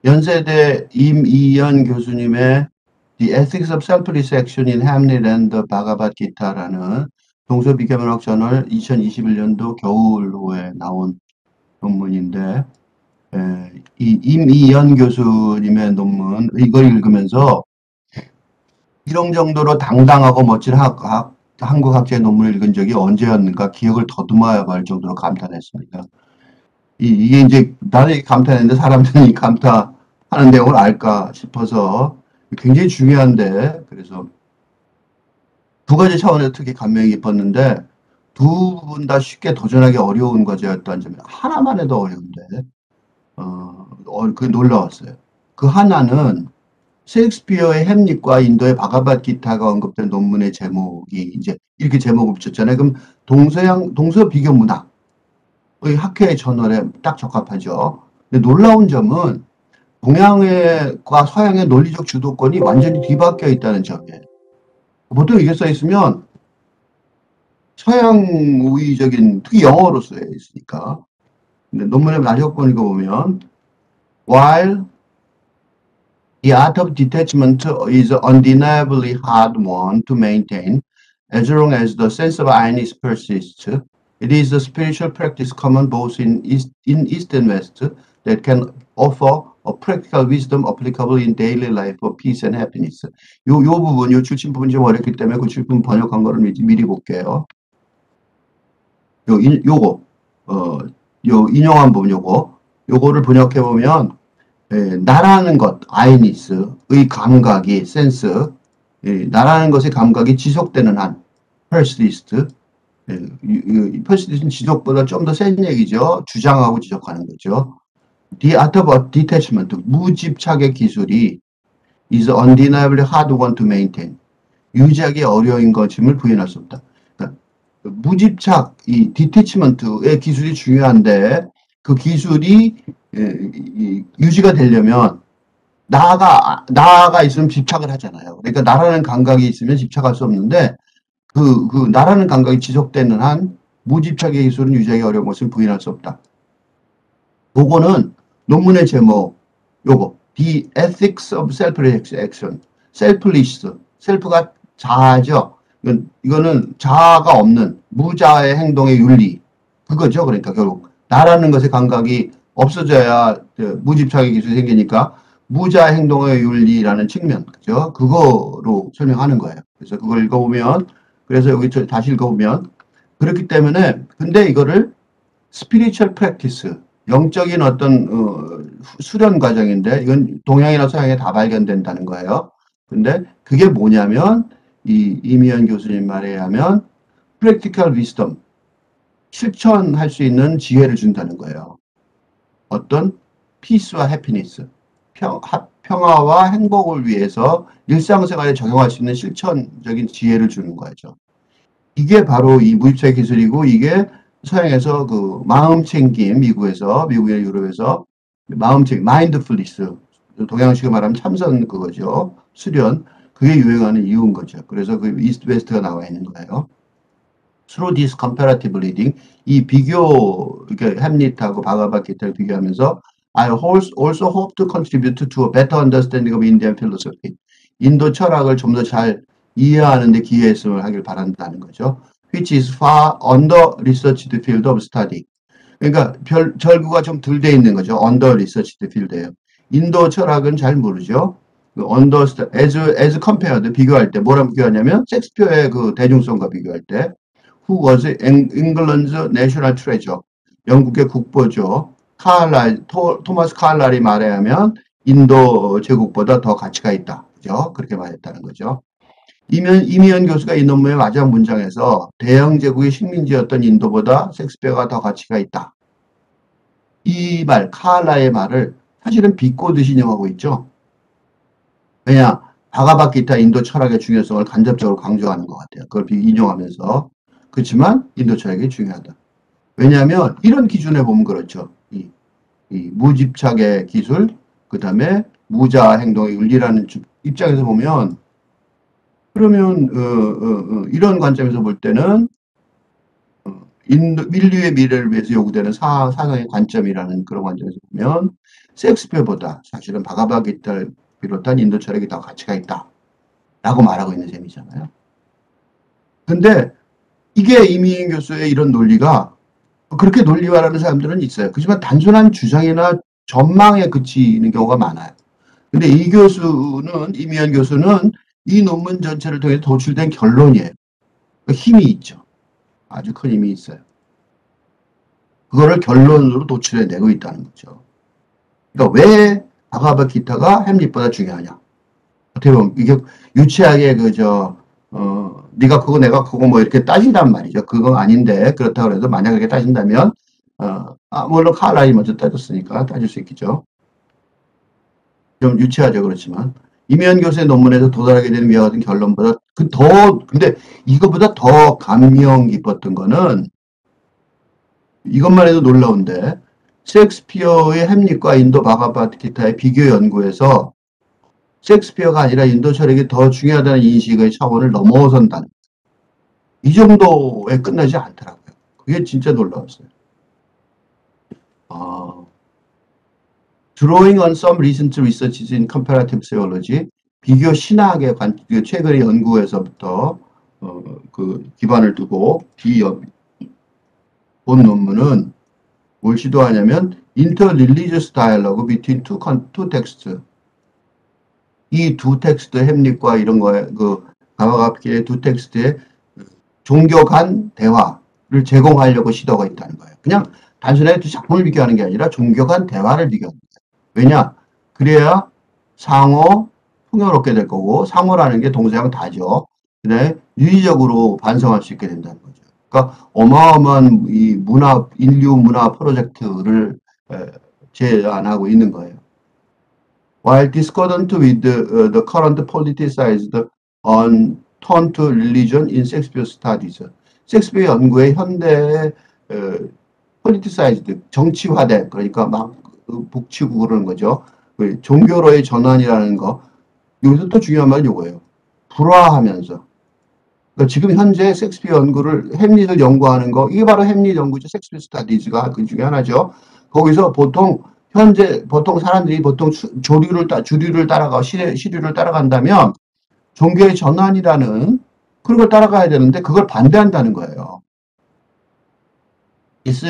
연세대 임이연 교수님의 The Ethics of Self-Resection in Hamlet and the Bhagavad Gita라는 동서비교문학 저널 2021년도 겨울호에 나온 논문인데, 이 임이연 교수님의 논문, 이걸 읽으면서 이런 정도로 당당하고 멋진 한국 학자의 논문을 읽은 적이 언제였는가 기억을 더듬어야 할 정도로 감탄했습니다. 이게 이제 나는 감탄했는데 사람들이 감탄하는 내용을 알까 싶어서 굉장히 중요한데, 그래서 두 가지 차원에서 특히 감명이 깊었는데 두 분 다 쉽게 도전하기 어려운 과제였다는 점이 하나만 해도 어려운데 그게 놀라웠어요. 그 하나는 셰익스피어의 햄릿과 인도의 바가바기타가 언급된 논문의 제목이 이제 이렇게 제목을 붙였잖아요. 그럼 동서 비교 문학의 학회 저널에 딱 적합하죠. 근데 놀라운 점은 동양과 서양의 논리적 주도권이 완전히 뒤바뀌어 있다는 점이에요. 보통 이게 써 있으면 서양 우위적인, 특히 영어로 쓰여 있으니까. 근데 논문의 마지막 읽어보면 While the art of detachment is undeniably hard one to maintain as long as the sense of irony persists, it is a spiritual practice common both in East and West that can offer a practical wisdom applicable in daily life for peace and happiness. 요 부분, 요 출신 부분 좀 어렵기 때문에 그 출신 번역한 거를 미리 볼게요. 요 인용한 부분 요거를 번역해 보면, 나라는 것, 아이니스의 감각이, 센스, 나라는 것의 감각이 지속되는 한, persist, persist는 지속보다 좀 더 센 얘기죠. 주장하고 지적하는 거죠. The art of detachment, 무집착의 기술이 is undeniably hard one to maintain. 유지하기 어려운 것임을 부인할 수 없다. 그러니까 무집착, 이 디태치먼트의 기술이 중요한데 그 기술이 유지가 되려면 나가 있으면 집착을 하잖아요. 그러니까 나라는 감각이 있으면 집착할 수 없는데 그 나라는 감각이 지속되는 한 무집착의 기술은 유지하기 어려운 것을 부인할 수 없다. 요거는 논문의 제목, The Ethics of Self-Resection, Selfless, 셀프가 자아죠. 이거는 자아가 없는 무자의 행동의 윤리, 그거죠. 그러니까 결국 나라는 것의 감각이 없어져야 무집착의 기술이 생기니까 무자의 행동의 윤리라는 측면, 그죠? 그거로 설명하는 거예요. 그래서 그걸 읽어보면, 그래서 여기 다시 읽어보면, 그렇기 때문에 근데 이거를 spiritual practice, 영적인 어떤 수련 과정인데 이건 동양이나 서양에 다 발견된다는 거예요. 근데 그게 뭐냐면 이 이미연 교수님 말에 의하면 practical wisdom, 실천할 수 있는 지혜를 준다는 거예요. 어떤 peace와 happiness, 평화와 행복을 위해서 일상생활에 적용할 수 있는 실천적인 지혜를 주는 거죠. 이게 바로 이 무집착 기술이고 이게 서양에서 그 마음챙김, 미국이나 유럽에서 마음챙김, 마인드풀니스, 동양식으로 말하면 참선 그거죠. 수련, 그게 유행하는 이유인 거죠. 그래서 그 이스트 웨스트가 나와 있는 거예요. Through this comparative reading, 이 비교, 이렇게 햄릿하고 바가바기타를 비교하면서 I also hope to contribute to a better understanding of Indian philosophy. 인도 철학을 좀 더 잘 이해하는 데 기여했음을 하길 바란다는 거죠. Which is far under researched field of study. 그러니까 절구가 좀 덜 돼 있는 거죠. under researched field예요. 인도 철학은 잘 모르죠. under as compared 비교할 때 뭐랑 비교하냐면 셰익스피어의 그 대중성과 비교할 때 who was England's national treasure. 영국의 국보죠. 토마스 칼날이 말에 하면 인도 제국보다 더 가치가 있다. 그죠? 그렇게 말했다는 거죠. 이미연 교수가 이 논문의 마지막 문장에서 대영 제국의 식민지였던 인도보다 셰익스피어가 더 가치가 있다. 이 말, 칼라의 말을 사실은 비꼬듯이 인용하고 있죠. 왜냐, 바가바기타 인도 철학의 중요성을 간접적으로 강조하는 것 같아요. 그걸 인용하면서. 그렇지만 인도 철학이 중요하다. 왜냐하면 이런 기준에 보면 그렇죠. 이 무집착의 기술, 그 다음에 무자 행동의 윤리라는 입장에서 보면 그러면 이런 관점에서 볼 때는 인류의 미래를 위해서 요구되는 사상의 관점이라는 그런 관점에서 보면 셰익스피어보다 사실은 바가바기타를 비롯한 인도 철학이 더 가치가 있다. 라고 말하고 있는 셈이잖아요. 근데 이게 이미인 교수의 이런 논리가 그렇게 논리화하는 사람들은 있어요. 그렇지만 단순한 주장이나 전망에 그치는 경우가 많아요. 근데 이 교수는, 이미연 교수는 이 논문 전체를 통해서 도출된 결론이에요. 그러니까 힘이 있죠. 아주 큰 힘이 있어요. 그거를 결론으로 도출해내고 있다는 거죠. 그러니까 왜 바가바기타가 햄릿보다 중요하냐? 어떻게 보면 이게 유치하게 네가 그거 내가 그거 뭐 이렇게 따진단 말이죠. 그거 아닌데 그렇다고 해도 만약 그렇게 따진다면 물론 칼라이 먼저 따졌으니까 따질 수 있겠죠. 좀 유치하죠. 그렇지만 이면 교수의 논문에서 도달하게 되는 위와 같은 결론보다 근데 이거보다 더 감명 깊었던 거는 이것만 해도 놀라운데 셰익스피어의 햄릿과 인도 바가바기타의 비교 연구에서 셰익스피어가 아니라 인도 철학이 더 중요하다는 인식의 차원을 넘어선다는 이 정도에 끝나지 않더라고요. 그게 진짜 놀라웠어요. Drawing on some recent researches in comparative theology, 비교 신학의 최근의 연구에서부터 그 기반을 두고 본 논문은 뭘 시도하냐면 interreligious dialogue between two texts. 이 두 텍스트 햄릿과 이런 거에 가와갑기의 두 텍스트의 종교 간 대화를 제공하려고 시도가 있다는 거예요. 그냥 단순하게 두 작품을 비교하는 게 아니라 종교 간 대화를 비교하는 거예요. 왜냐? 그래야 상호 풍요롭게 될 거고 상호라는 게 동사형 다죠. 근데 유의적으로 반성할 수 있게 된다는 거죠. 그러니까 어마어마한 이 인류 문화 프로젝트를 제안하고 있는 거예요. While discordant with the current politicized on turn to religion in Shakespeare studies. 셰익스피어 연구의 현대의 politicized, 정치화된, 그러니까 막 북치고 그러는 거죠. 종교로의 전환이라는 거. 여기서 또 중요한 말은 이거예요. 불화하면서. 그러니까 지금 현재 셰익스피어 연구를 햄릿을 연구하는 거, 이게 바로 햄릿 연구죠. 셰익스피어 스타디즈가 그 중에 하나죠. 거기서 보통 사람들이 주류를 따라가 시류를 따라간다면 종교의 전환이라는 그런 걸 따라가야 되는데 그걸 반대한다는 거예요. This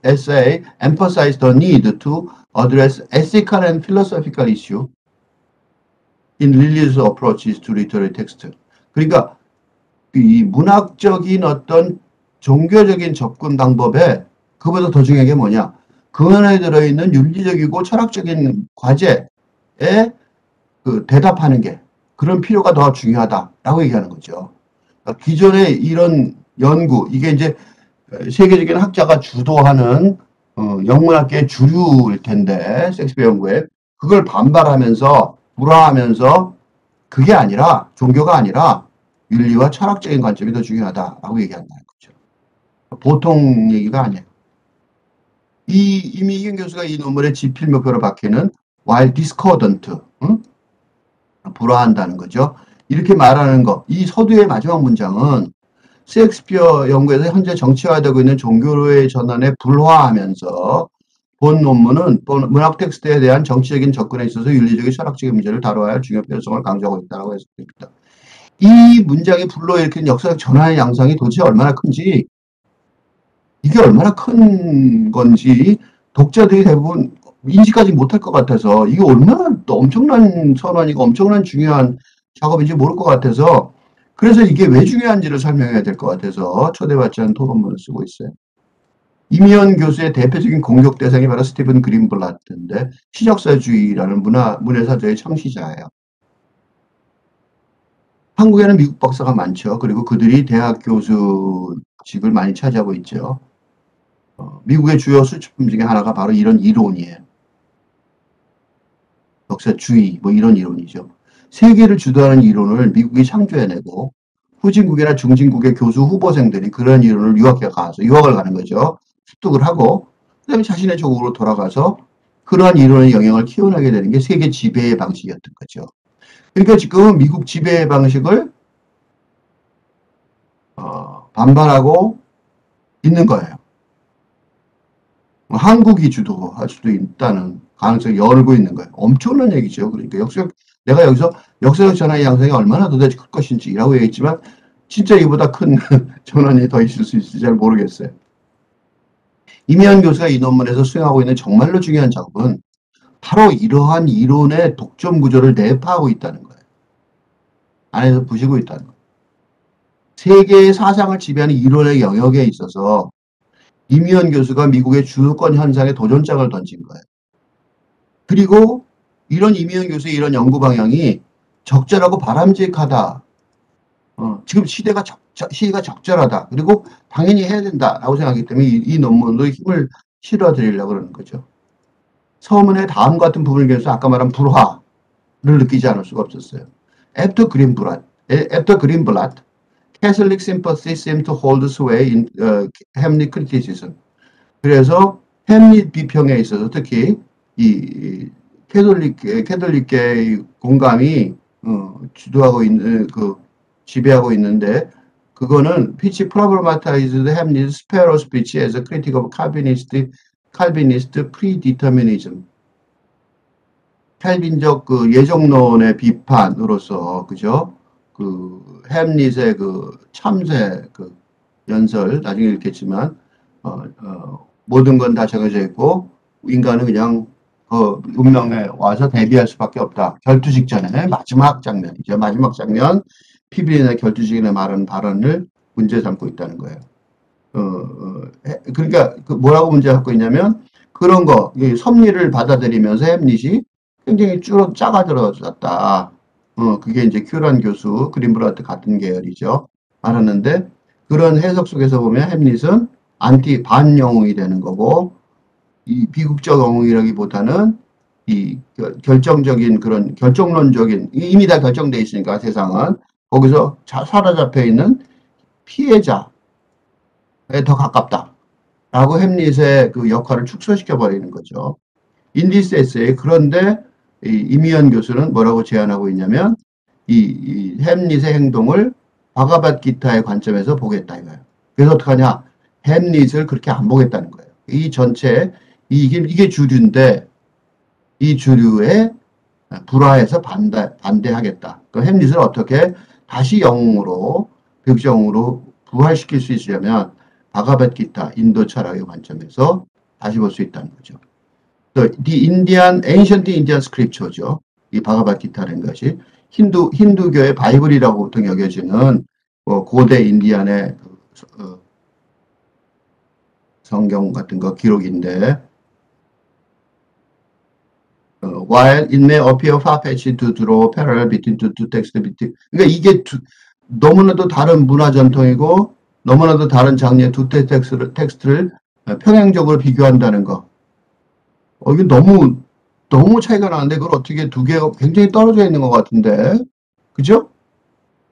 essay emphasized the need to address ethical and philosophical issue in religious approaches to literary text. 그러니까 이 문학적인 어떤 종교적인 접근 방법에 그보다 더 중요한 게 뭐냐? 그 안에 들어있는 윤리적이고 철학적인 과제에 대답하는 게 그런 필요가 더 중요하다라고 얘기하는 거죠. 그러니까 기존의 이런 연구, 이게 이제 세계적인 학자가 주도하는 영문학계의 주류일 텐데 셰익스피어 연구에 그걸 반발하면서 불화하면서 그게 아니라 종교가 아니라 윤리와 철학적인 관점이 더 중요하다라고 얘기한다는 거죠. 보통 얘기가 아니에요. 이미 이경 교수가 이 논문의 지필 목표로 박히는 while discordant, 불화한다는 거죠. 이렇게 말하는 거, 이 서두의 마지막 문장은 셰익스피어 연구에서 현재 정치화되고 있는 종교로의 전환에 불화하면서 본 논문은 문학 텍스트에 대한 정치적인 접근에 있어서 윤리적인 철학적인 문제를 다뤄야 할 중요한 필요성을 강조하고 있다고 했습니다. 이 문장이 불러일으킨 역사적 전환의 양상이 도대체 얼마나 큰지, 이게 얼마나 큰 건지 독자들이 대부분 인식하지 못할 것 같아서 이게 얼마나 또 엄청난 선언이고 엄청난 중요한 작업인지 모를 것 같아서 그래서 이게 왜 중요한지를 설명해야 될 것 같아서 초대받지 않은 토론문을 쓰고 있어요. 이미연 교수의 대표적인 공격 대상이 바로 스티븐 그린블라트인데 시적사주의라는 문해사조의 창시자예요. 한국에는 미국 박사가 많죠. 그리고 그들이 대학 교수직을 많이 차지하고 있죠. 미국의 주요 수출품 중에 하나가 바로 이런 이론이에요. 역사주의, 뭐 이런 이론이죠. 세계를 주도하는 이론을 미국이 창조해내고 후진국이나 중진국의 교수 후보생들이 그런 이론을 유학을 가는 거죠. 습득을 하고 그다음에 자신의 조국으로 돌아가서 그러한 이론의 영향을 키워나게 되는 게 세계 지배의 방식이었던 거죠. 그러니까 지금 미국 지배의 방식을 반발하고 있는 거예요. 한국이 주도할 수도 있다는 가능성을 열고 있는 거예요. 엄청난 얘기죠. 그러니까 내가 여기서 역사적 전환의 양상이 얼마나 도대체 클 것인지라고 얘기했지만 진짜 이보다 큰 전환이 더 있을 수 있을지 잘 모르겠어요. 이미연 교수가 이 논문에서 수행하고 있는 정말로 중요한 작업은 바로 이러한 이론의 독점 구조를 내파하고 있다는 거예요. 안에서 부시고 있다는 거예요. 세계의 사상을 지배하는 이론의 영역에 있어서 이미연 교수가 미국의 주도권 현상에 도전장을 던진 거예요. 그리고 이런 이미연 교수의 이런 연구 방향이 적절하고 바람직하다. 지금 시대가 적절하다. 그리고 당연히 해야 된다라고 생각하기 때문에 이 논문도 힘을 실어드리려고 그러는 거죠. 서문의 다음 같은 부분을 계속 아까 말한 불화를 느끼지 않을 수가 없었어요. After Greenblatt, Catholic sympathy seemed to hold sway in Hamlet criticism. 그래서 햄릿 비평에 있어서 특히 이 캐톨릭계의 공감이 주도하고 있는 지배하고 있는데 그거는 which problematized Hamlet's sparrow speech as a critic of Calvinist predeterminism. 칼빈적 그 예정론의 비판으로서 그죠? 그 햄릿의 그 참새 그 연설 나중에 읽겠지만 모든 건 다 정해져 있고 인간은 그냥 운명에 와서 대비할 수밖에 없다. 결투 직전에 마지막 장면이죠. 마지막 장면 피비린의 결투 직전에 말하는 발언을 문제 삼고 있다는 거예요. 그러니까 뭐라고 문제 삼고 있냐면 그런 거 섭리를 받아들이면서 햄릿이 굉장히 작아들어졌다. 그게 이제 큐란 교수 그린블라트 같은 계열이죠. 말하는데 그런 해석 속에서 보면 햄릿은 반영웅이 되는 거고 이 비극적 영웅이라기보다는 이 결정적인 그런 결정론적인 이미 다 결정돼 있으니까 세상은 거기서 사로잡혀 있는 피해자에 더 가깝다라고 햄릿의 그 역할을 축소시켜 버리는 거죠. 인디세스에 그런데 이미연 교수는 뭐라고 제안하고 있냐면 이 햄릿의 행동을 바가밧 기타의 관점에서 보겠다 이거예요. 그래서 어떡하냐? 햄릿을 그렇게 안 보겠다는 거예요. 이 전체 이게 주류인데 이 주류에 불화해서 반대하겠다. 그 햄릿을 어떻게 다시 영웅으로 벽정으로 부활시킬 수 있으려면 바가밧 기타 인도 철학의 관점에서 다시 볼 수 있다는 거죠. Ancient Indian Scripture죠. 이 바가밧 기타라는 것이 힌두교의 바이블이라고 보통 여겨지는 고대 인디안의 성경 같은 거 기록인데 while it may appear far-fetched to draw parallel between two texts, 그러니까 이게 너무나도 다른 문화 전통이고 너무나도 다른 장르의 두 텍스트를 평행적으로 비교한다는 거. 이게 너무 차이가 나는데 그걸 어떻게 두 개가 굉장히 떨어져 있는 것 같은데, 그죠?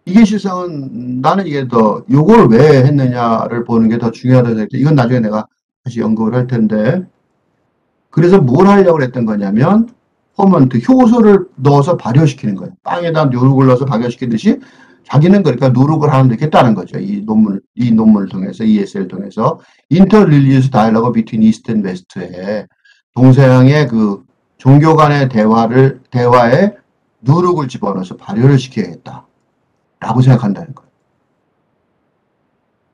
이게 실상은 나는 이게 요걸 왜 했느냐를 보는 게 더 중요하다고 생각해. 이건 나중에 내가 다시 연구를 할 텐데. 그래서 뭘 하려고 했던 거냐면 퍼먼트 효소를 넣어서 발효시키는 거예요. 빵에다 누룩을 넣어서 발효시키듯이 자기는 그러니까 누룩을 하는 데 있겠다는 거죠. 이 논문을 통해서 ES를 통해서 Interreligious Dialogue Between East and West에 동서양의 그 종교 간의 대화에 누룩을 집어넣어서 발효를 시켜야겠다. 라고 생각한다는 거예요.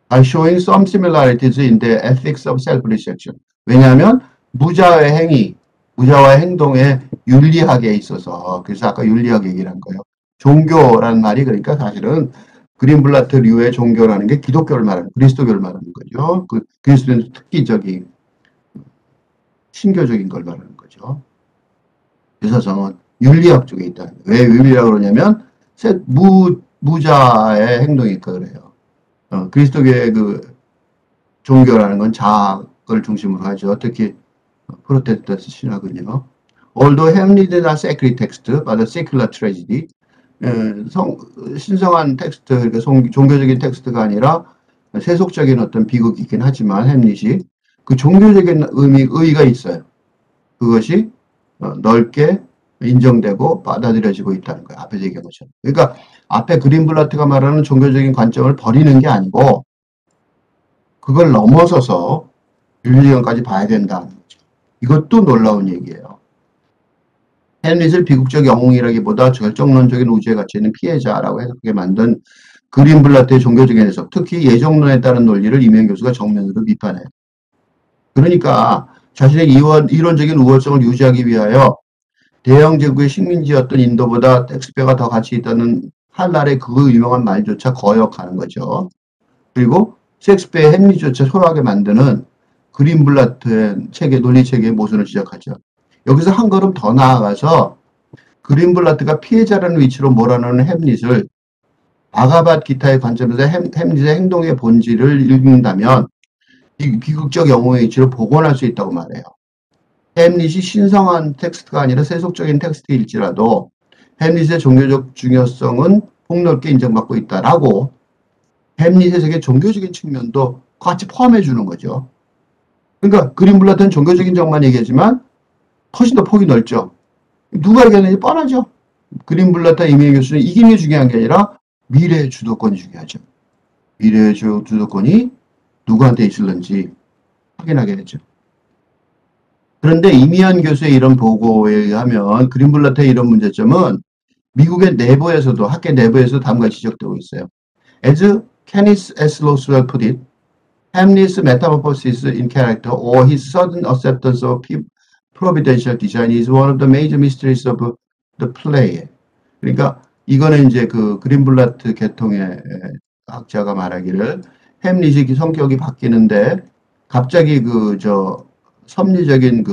By showing some similarities in the ethics of self-rejection. 왜냐하면 무자와의 행동에 윤리학에 있어서, 그래서 아까 윤리학 얘기를 한 거예요. 종교라는 말이 그러니까 사실은 그린블라트류의 종교라는 게 기독교를 말하는, 그리스도교를 말하는 거죠. 그 그리스도는 특기적인 신교적인 걸 말하는 거죠. 그래서 윤리학 쪽에 있다는 거예요. 왜 윤리라고 그러냐면 무자의 행동이니까 그래요. 그리스도교의 그 종교라는 건 자학을 중심으로 하죠. 특히 프로테스탄트 신학은요. Although Hamlet is not sacred text, but a secular tragedy. 신성한 텍스트, 그러니까 종교적인 텍스트가 아니라 세속적인 어떤 비극이긴 하지만 햄릿이 그 종교적인 의의가 있어요. 그것이 넓게 인정되고 받아들여지고 있다는 거예요. 앞에 얘기한 것처럼. 그러니까 앞에 그린블라트가 말하는 종교적인 관점을 버리는 게 아니고 그걸 넘어서서 윤리론까지 봐야 된다는 거죠. 이것도 놀라운 얘기예요. 햄릿을 비극적 영웅이라기보다 결정론적인 우주에 갇혀있는 피해자라고 해석하게 만든 그린블라트의 종교적인 해석, 특히 예정론에 따른 논리를 이명 교수가 정면으로 비판해요. 그러니까 자신의 이론적인 우월성을 유지하기 위하여 대영 제국의 식민지였던 인도보다 섹스피어가 더 가치 있다는 한날의 그 유명한 말조차 거역하는 거죠. 그리고 셰익스피어의 햄릿조차 초라하게 만드는 그린블라트의 책의 논리체계의 모순을 지적하죠. 여기서 한 걸음 더 나아가서 그린블라트가 피해자라는 위치로 몰아넣는 햄릿을 바가밧 기타의 관점에서 햄릿의 행동의 본질을 읽는다면 이 비극적 영웅의 위치를 복원할 수 있다고 말해요. 햄릿이 신성한 텍스트가 아니라 세속적인 텍스트일지라도 햄릿의 종교적 중요성은 폭넓게 인정받고 있다라고 햄릿의 세계 종교적인 측면도 같이 포함해 주는 거죠. 그러니까 그린블라트는 종교적인 점만 얘기하지만 훨씬 더 폭이 넓죠. 누가 이겼는지 뻔하죠. 그린블라트와 이명희 교수는 이기는 게 중요한 게 아니라 미래의 주도권이 중요하죠. 미래의 주도권이 누구한테 있을는지 확인하게 되죠. 그런데 이미연 교수의 이런 보고에 의하면 그린블라트의 이런 문제점은 미국의 내부에서도 학계 내부에서도 다음과 지적되고 있어요. As Kenneth S. Roswell put it, Hamlet's metamorphosis in character or his sudden acceptance of providential design is one of the major mysteries of the play. 그러니까 이거는 이제 그 그린블라트 계통의 학자가 말하기를 햄릿이 성격이 바뀌는데 갑자기 섭리적인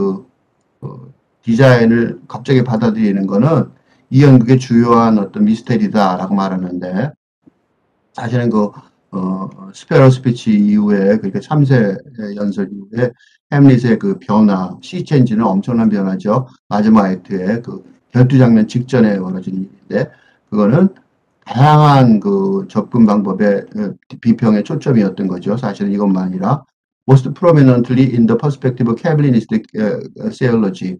디자인을 갑자기 받아들이는 거는 이 연극의 주요한 어떤 미스테리다라고 말하는데 사실은 스페럴 스피치 이후에 그러니까 3세 연설 이후에 햄릿의 그 변화, 시체인지는 엄청난 변화죠. 마지막 액트의 그 결투 장면 직전에 벌어진 일인데 그거는 다양한 그 접근 방법의 비평의 초점이었던 거죠. 사실은 이것만 아니라 most prominently in the perspective of Calvinistic theology.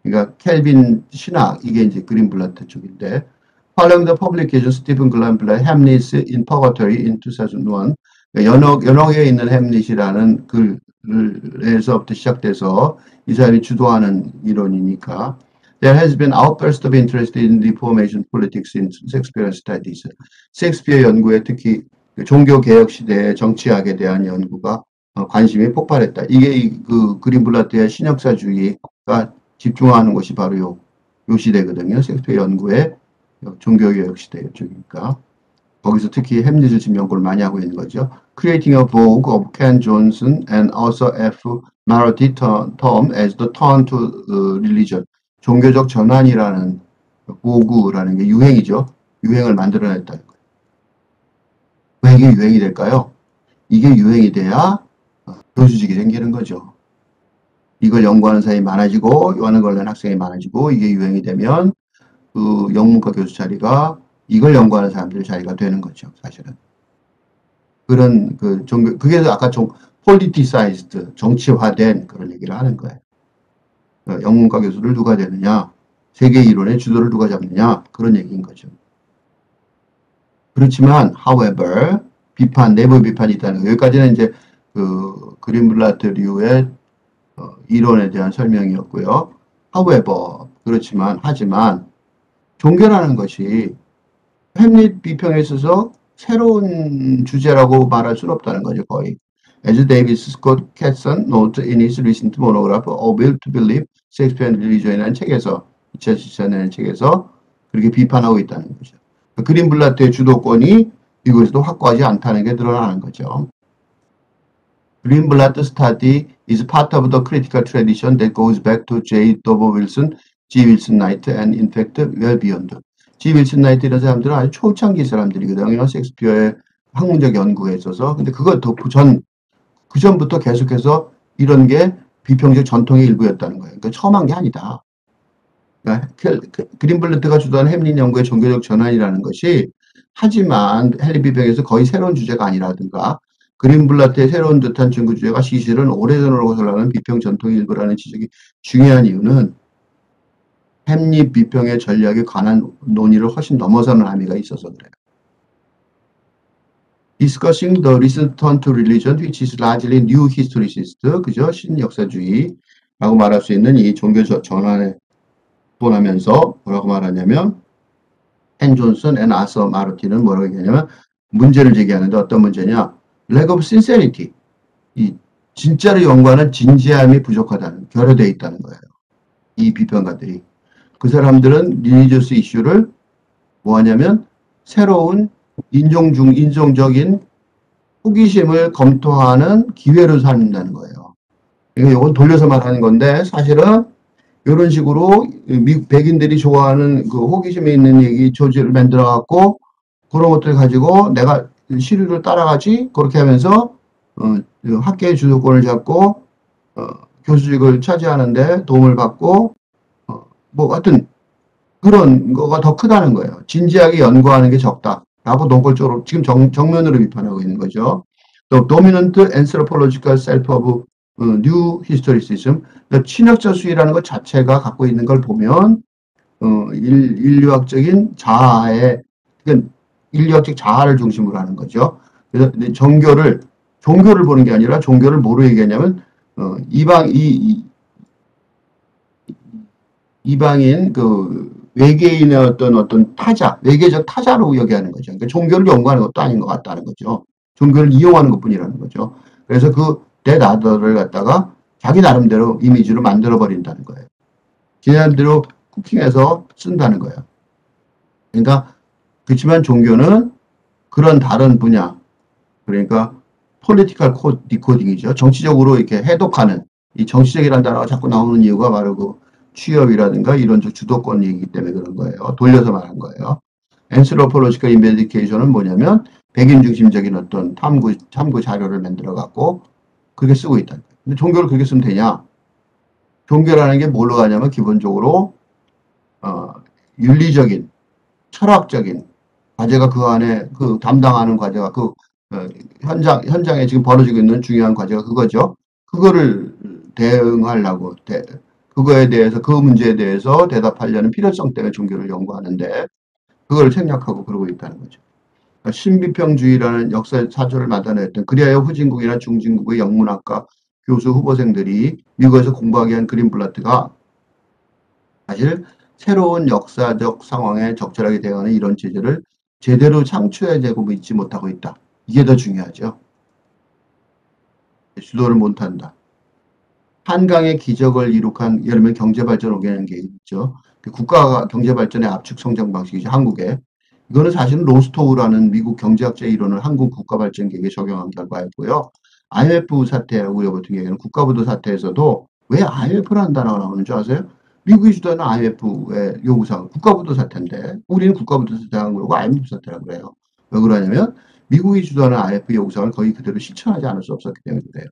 그러니까 켈빈 신학 이게 이제 그린블라트 쪽인데 Following the publication of Stephen Glenblatt, Hamlet in Purgatory in 2001, 연옥에 있는 햄릿이라는 글에서부터 시작돼서 이 사람이 주도하는 이론이니까 There has been outburst of interest in Reformation politics in Shakespeare studies. 셰익스피어 연구에 특히 종교개혁 시대의 정치학에 대한 연구가 관심이 폭발했다. 이게 그 그린블라트의 신역사주의가 집중하는 것이 바로 요 시대거든요. 셰익스피어 연구에 종교개혁 시대 쪽이니까 거기서 특히 햄릿을 지금 연구를 많이 하고 있는 거죠. Creating a Vogue of Ken Johnson and Arthur F. Marty term as the turn to religion. 종교적 전환이라는 보그라는 게 유행이죠. 유행을 만들어냈다는 거예요. 왜 이게 유행이 될까요? 이게 유행이 돼야 교수직이 생기는 거죠. 이걸 연구하는 사람이 많아지고 연구 관련 학생이 많아지고 이게 유행이 되면 그 영문과 교수 자리가 이걸 연구하는 사람들 자리가 되는 거죠, 사실은. 그런 그게 아까 politicized, 정치화된 그런 얘기를 하는 거예요. 영문과 교수를 누가 되느냐, 세계 이론의 주도를 누가 잡느냐, 그런 얘기인 거죠. 그렇지만, however, 내부 비판이 있다는 거예요. 여기까지는 이제 그린블라트류의 이론에 대한 설명이었고요. however, 하지만, 종교라는 것이 햄릿 비평에 있어서 새로운 주제라고 말할 수는 없다는 거죠, 거의. As David Scott Katson noted in his recent monograph, A Will to Believe, Shakespeare and Religion이라는 책에서, 2014년 책에서 그렇게 비판하고 있다는 거죠. 그린블라트의 주도권이 미국에서도 확고하지 않다는 게 드러나는 거죠. Greenblatt study is part of the critical tradition that goes back to J. W. Wilson, G. Wilson Knight, and in fact, well beyond. G. Wilson Knight 이런 사람들은 아주 초창기 사람들이거든요. 셰익스피어의 학문적 연구에 있어서. 근데 그 전부터 계속해서 이런 게 비평적 전통의 일부였다는 거예요. 그러니까 처음 한 게 아니다. 그러니까 그린블라트가 주도하는 햄릿 연구의 종교적 전환이라는 것이 하지만 햄릿 비평에서 거의 새로운 주제가 아니라든가 그린블라트의 새로운 듯한 증거 주제가 시실은 오래전으로 거슬러가는 비평 전통의 일부라는 지적이 중요한 이유는 햄릿 비평의 전략에 관한 논의를 훨씬 넘어서는 함의가 있어서 그래요. Discussing the recent turn to religion, which is largely new historicist, 그죠? 신역사주의라고 말할 수 있는 이 종교 전환의 극본하면서 뭐라고 말하냐면 앤 존슨 앤 아서 마르틴은 뭐라고 얘기하냐면 문제를 제기하는데 어떤 문제냐? lack of sincerity. 이 진짜로 연구하는 진지함이 부족하다는 결여되어 있다는 거예요. 이 비평가들이. 그 사람들은 리리저스 이슈를 뭐 하냐면 새로운 인종적인 호기심을 검토하는 기회로 삼는다는 거예요. 그러니까 이건 돌려서 말하는 건데 사실은 이런 식으로 미국 백인들이 좋아하는 그 호기심에 있는 얘기 조지를 만들어 갖고 그런 것들 가지고 내가 시류를 따라가지 그렇게 하면서 학계의 주도권을 잡고 교수직을 차지하는데 도움을 받고 뭐 하여튼 그런 거가 더 크다는 거예요. 진지하게 연구하는 게 적다라고 노골적으로 지금 정면으로 비판하고 있는 거죠. 또 dominant anthropological self of new historicism, 친역자 수위라는 것 자체가 갖고 있는 걸 보면 인류학적인 자아의 그러니까 인류학적 자아를 중심으로 하는 거죠. 그래서 종교를 보는 게 아니라 종교를 뭐로 얘기하냐면 이방인 그 외계인의 어떤 타자, 외계적 타자로 여기하는 거죠. 그러니까 종교를 연구하는 것도 아닌 것 같다는 거죠. 종교를 이용하는 것뿐이라는 거죠. 그래서 그 대나더를 갖다가 자기 나름대로 이미지로 만들어 버린다는 거예요. 지네들대로 쿠킹해서 쓴다는 거예요. 그러니까 그렇지만 종교는 그런 다른 분야, 그러니까 폴리티컬 디코딩이죠. 정치적으로 이렇게 해독하는 이 정치적이라는 단어가 자꾸 나오는 이유가 바로 그 취업이라든가 이런 주도권 얘기이기 때문에 그런 거예요. 돌려서 말한 거예요. 앤스로폴로지컬 인베디케이션은 뭐냐면 백인 중심적인 어떤 탐구 자료를 만들어 갖고 그렇게 쓰고 있다. 근데 종교를 그렇게 쓰면 되냐? 종교라는 게 뭘로 가냐면 기본적으로 윤리적인 철학적인 과제가 그 안에 그 담당하는 과제가 그 현장에 지금 벌어지고 있는 중요한 과제가 그거죠. 그거를 대응하려고 그거에 대해서 그 문제에 대해서 대답하려는 필요성 때문에 종교를 연구하는데 그걸 생략하고 그러고 있다는 거죠. 그러니까 신비평주의라는 역사 사조를 만들어냈던 그리하여 후진국이나 중진국의 영문학과 교수 후보생들이 미국에서 공부하게 한 그린블라트가 사실 새로운 역사적 상황에 적절하게 대응하는 이런 체제를 제대로 창출해내고 있지 못하고 있다. 이게 더 중요하죠. 주도를 못한다. 한강의 기적을 이룩한 예를 들면 경제발전 5개년 계획 있죠. 국가 경제발전의 압축 성장 방식이죠. 한국에. 이거는 사실은 로스토우라는 미국 경제학자의 이론을 한국 국가발전 계획에 적용한 결과였고요. IMF 사태, 우리 같은 경우에는 국가부도 사태에서도 왜 IMF라는 단어가 나오는 줄 아세요? 미국이 주도하는 IMF의 요구사항, 국가부도 사태인데 우리는 국가부도 사태라고 그러고 IMF 사태라고 그래요. 왜 그러냐면 미국이 주도하는 IMF 요구사항을 거의 그대로 실천하지 않을 수 없었기 때문에 그래요.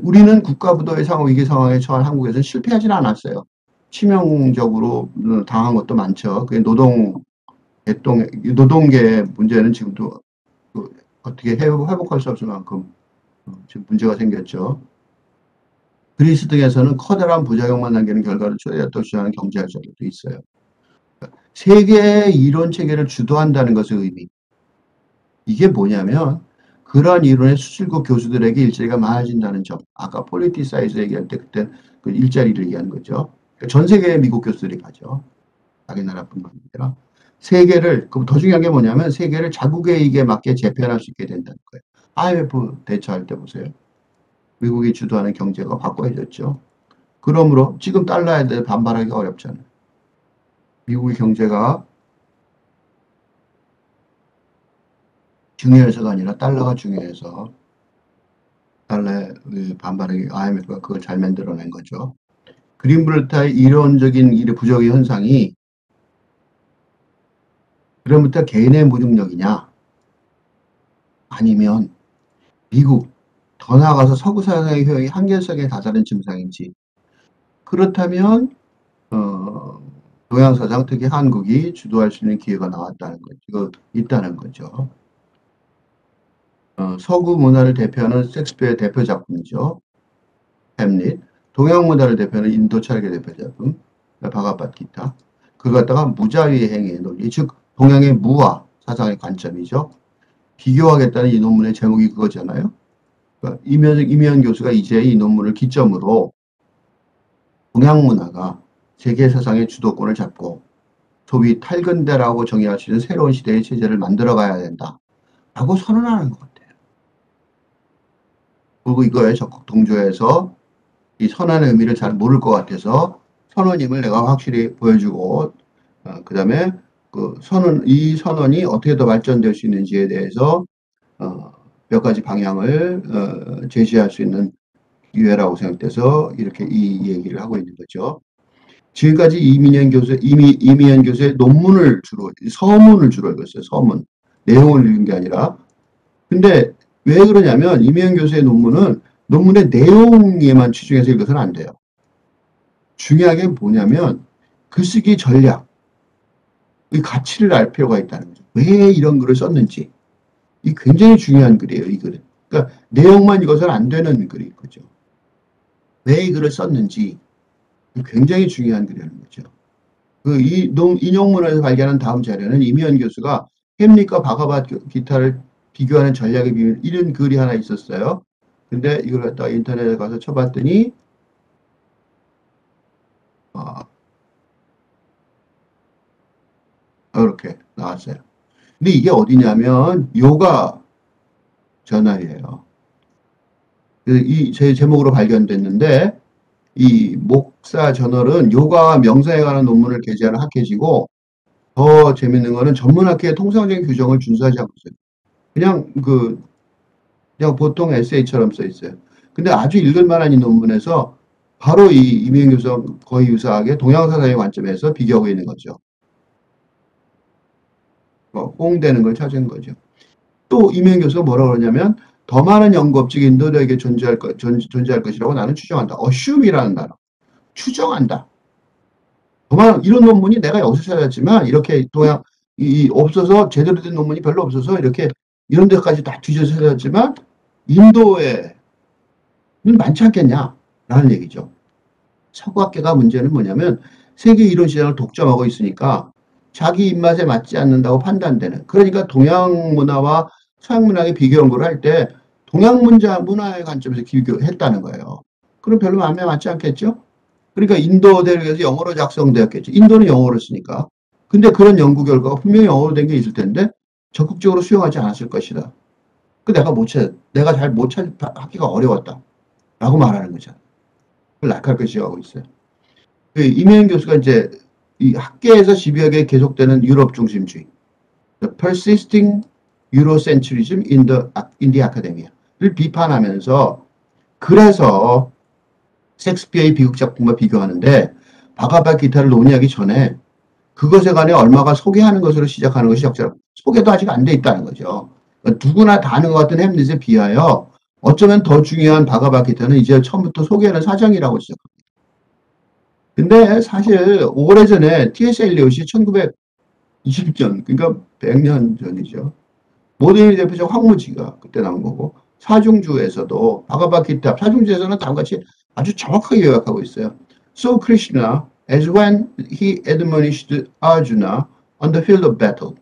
우리는 국가부도의 위기 상황에 처한 한국에서는 실패하지는 않았어요. 치명적으로 당한 것도 많죠. 그게 노동계의 문제는 지금도 어떻게 회복할 수 없을 만큼 지금 문제가 생겼죠. 그리스 등에서는 커다란 부작용만 남기는 결과를 초래했다고 주장하는 경제학자들도 있어요. 세계의 이론 체계를 주도한다는 것의 의미. 이게 뭐냐면 그러한 이론의 수출국 교수들에게 일자리가 많아진다는 점. 아까 폴리티사이즈 얘기할 때 그때 그 일자리를 얘기하는 거죠. 전 세계의 미국 교수들이 가죠. 자기 나라뿐만 아니라. 세계를, 더 중요한 게 뭐냐면 세계를 자국의 이익에 맞게 재편할 수 있게 된다는 거예요. IMF 대처할 때 보세요. 미국이 주도하는 경제가 바꿔야졌죠. 그러므로 지금 달러에 대해 반발하기가 어렵잖아요. 미국의 경제가 중요해서가 아니라 달러가 중요해서 달러에 반발하기 IMF가 그걸 잘 만들어낸 거죠. 그린블라트의 이론적인 부정의 현상이 그럼부터 개인의 무능력이냐 아니면 미국 더 나아가서 서구 사회의 효용이 한계성에 다다른 증상인지 그렇다면 동양사상 특히 한국이 주도할 수 있는 기회가 나왔다는 거죠. 있다는 거죠. 서구 문화를 대표하는 셰익스피어의 대표 작품이죠. 햄릿. 동양 문화를 대표하는 인도 철학의 대표 작품 바가밭 기타. 그걸 갖다가 무자위의 행위의 논리, 즉 동양의 무와 사상의 관점이죠. 비교하겠다는 이 논문의 제목이 그거잖아요. 그러니까 이면 교수가 이제 이 논문을 기점으로 동양 문화가 세계 사상의 주도권을 잡고 소위 탈근대라고 정의할 수 있는 새로운 시대의 체제를 만들어 가야 된다. 라고 선언하는 것 같아요. 그리고 이거에 적극 동조해서 이 선언의 의미를 잘 모를 것 같아서 선언임을 내가 확실히 보여주고, 그 다음에 이 선언이 어떻게 더 발전될 수 있는지에 대해서, 몇 가지 방향을, 제시할 수 있는 기회라고 생각돼서 이렇게 이 얘기를 하고 있는 거죠. 지금까지 이민현 교수의 서문을 주로 읽었어요. 서문. 내용을 읽은 게 아니라. 근데 왜 그러냐면, 이민현 교수의 논문의 내용에만 치중해서 읽어서는 안 돼요. 중요한 게 뭐냐면, 글쓰기 전략, 이 가치를 알 필요가 있다는 거죠. 왜 이런 글을 썼는지. 이 굉장히 중요한 글이에요, 이 글은. 그러니까 내용만 읽어서는 안 되는 글인 거죠. 왜 이 글을 썼는지 굉장히 중요한 글이라는 거죠. 이 인용문에서 발견한 다음 자료는 이미연 교수가 햄릿과 바가바 기타를 비교하는 전략의 비밀, 이런 글이 하나 있었어요. 근데 이걸 갖다가 인터넷에 가서 쳐봤더니, 이렇게 나왔어요. 근데 이게 어디냐면, 요가 저널이에요. 제 제목으로 발견됐는데, 이 목사 저널은 요가와 명상에 관한 논문을 게재하는 학회지고, 더 재밌는 거는 전문학회의 통상적인 규정을 준수하지 않고 있어요. 그냥 보통 에세이처럼 써 있어요. 근데 아주 읽을 만한 이 논문에서 바로 이 이민영 교수와 거의 유사하게 동양사상의 관점에서 비교하고 있는 거죠. 호응되는 걸 찾은 거죠. 또 이민영 교수가 뭐라고 그러냐면, 더 많은 연구 업적이 인도에게 존재할 것이라고 나는 추정한다. assume이라는 단어. 추정한다. 이런 논문이 내가 여기서 찾았지만, 이렇게 없어서, 제대로 된 논문이 별로 없어서, 이런 데까지 다 뒤져서 찾았지만, 인도에는 많지 않겠냐라는 얘기죠. 서구학계가 문제는 뭐냐면, 세계 이론 시장을 독점하고 있으니까, 자기 입맛에 맞지 않는다고 판단되는. 그러니까 동양 문화와 서양 문학의 비교 연구를 할 때, 동양 문화의 관점에서 비교했다는 거예요. 그럼 별로 마음에 맞지 않겠죠? 그러니까 인도 대륙에서 영어로 작성되었겠죠. 인도는 영어로 쓰니까. 근데 그런 연구 결과가 분명히 영어로 된 게 있을 텐데 적극적으로 수용하지 않았을 것이다. 내가 잘 못 찾기가 어려웠다. 라고 말하는 거죠. 그걸 낙하게 지어가고 있어요. 이명현 교수가 이제 이 학계에서 집요하게 계속되는 유럽 중심주의, the persisting Eurocentrism in the academia를 비판하면서, 그래서 셰익스피어의 비극 작품과 비교하는데, 바가바 기타를 논의하기 전에 그것에 관해 얼마가 소개하는 것으로 시작하는 것이 적절하고, 소개도 아직 안 돼 있다는 거죠. 그러니까 누구나 다 아는 것 같은 햄릿에 비하여 어쩌면 더 중요한 바가바 기타는 이제 처음부터 소개하는 사정이라고 시작합니다. 근데 사실 오래전에 T.S. 엘리엇이 1920년, 그러니까 100년 전이죠. 모더니 대표적 황무지가 그때 나온 거고, 사중주에서도 바가바 기타, 사중주에서는 다음과 같이 아주 정확하게 요약하고 있어요. So Krishna, as when he admonished Arjuna on the field of battle,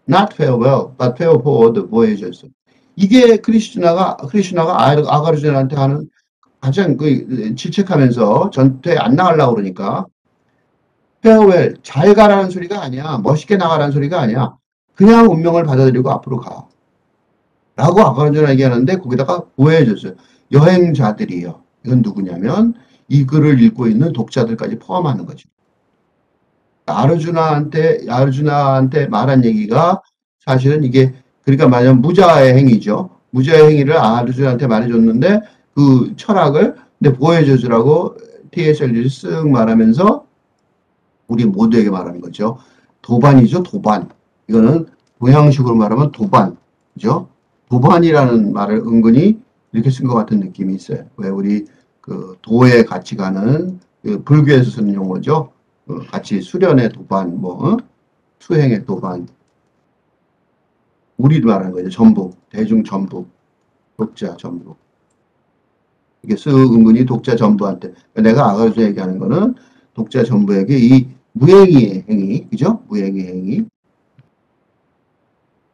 not farewell, but farewell for the voyagers. 이게 크리슈나가 아가르준한테 하는 가장 질책하면서 전투에 안 나가려고 그러니까, farewell, 잘 가라는 소리가 아니야. 멋있게 나가라는 소리가 아니야. 그냥 운명을 받아들이고 앞으로 가. 라고 아가르준한테 얘기하는데, 거기다가 보여줬어요. 여행자들이요. 이건 누구냐면, 이 글을 읽고 있는 독자들까지 포함하는 거죠. 아르주나한테 말한 얘기가 사실은 이게, 그러니까 말하자면 무자의 행위죠. 무자의 행위를 아르주나한테 말해줬는데, 그 철학을 근데 보여줘주라고 T.S. 엘리엇이 쓱 말하면서 우리 모두에게 말하는 거죠. 도반이죠, 도반. 이거는 동양식으로 말하면 도반이죠. 도반이라는 말을 은근히 이렇게 쓴 것 같은 느낌이 있어요. 왜 우리 도에 같이 가는 불교에서 쓰는 용어죠. 같이 수련의 도반, 수행의 도반. 우리도 말하는 거죠. 전북, 대중 전북, 독자 전북. 이게 쓱 은근히 독자 전부한테. 내가 아가서 얘기하는 거는 독자 전부에게 이 무행위의 행위, 그죠? 무행위의 행위.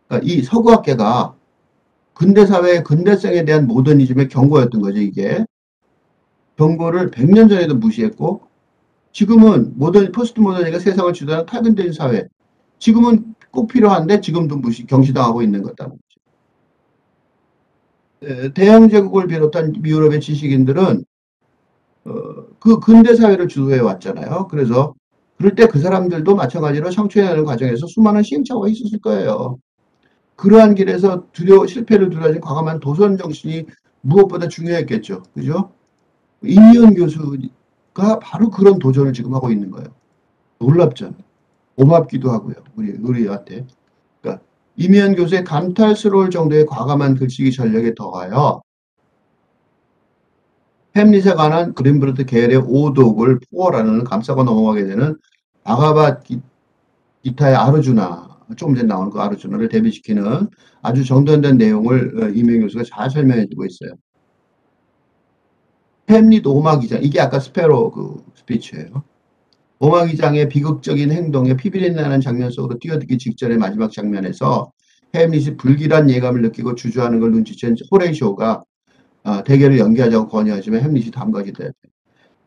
그러니까 이 서구학계가 근대사회의 근대성에 대한 모더니즘의 경고였던 거죠, 이게. 경고를 100년 전에도 무시했고, 지금은 포스트 모던이가 세상을 주도하는 탈근된 사회. 지금은 꼭 필요한데 지금도 경시당하고 있는 거다. 대영 제국을 비롯한 유럽의 지식인들은 그 근대 사회를 주도해 왔잖아요. 그래서 그럴 때 그 사람들도 마찬가지로 성취해내는 과정에서 수많은 시행착오가 있었을 거예요. 그러한 길에서 실패를 두려워진 과감한 도전 정신이 무엇보다 중요했겠죠. 그죠? 임희연 교수가 바로 그런 도전을 지금 하고 있는 거예요. 놀랍잖아요. 고맙기도 하고요. 우리한테. 그러니까 임희연 교수의 감탈스러울 정도의 과감한 글쓰기 전략에 더하여 햄릿에 관한 그린브르트 계열의 오독을 포괄하는 감싸고 넘어가게 되는 바가바 기타의 아르주나, 조금 전에 나온 그 아르주나를 대비시키는 아주 정돈된 내용을 임희연 교수가 잘 설명해주고 있어요. 햄릿 오마기장, 이게 아까 스페로 그 스피치예요. 오마기장의 비극적인 행동에 피비린내 나는 장면 속으로 뛰어들기 직전의 마지막 장면에서 햄릿이 불길한 예감을 느끼고 주저하는 걸 눈치챈 호레이쇼가 대결을 연기하자고 권유하지만 햄릿이 담가지대.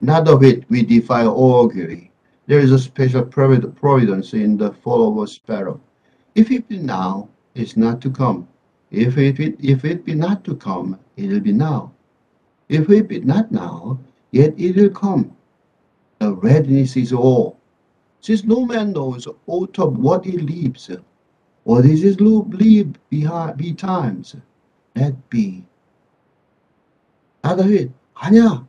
Not of it we defy augury. There is a special providence in the fall of a sparrow. If it be now, it's not to come. If it be not to come, it will be now. If it be not now, yet it will come. The readiness is all. Since no man knows aught of what he leaves, what is his leave betimes? Let be. Not of it. 아니야.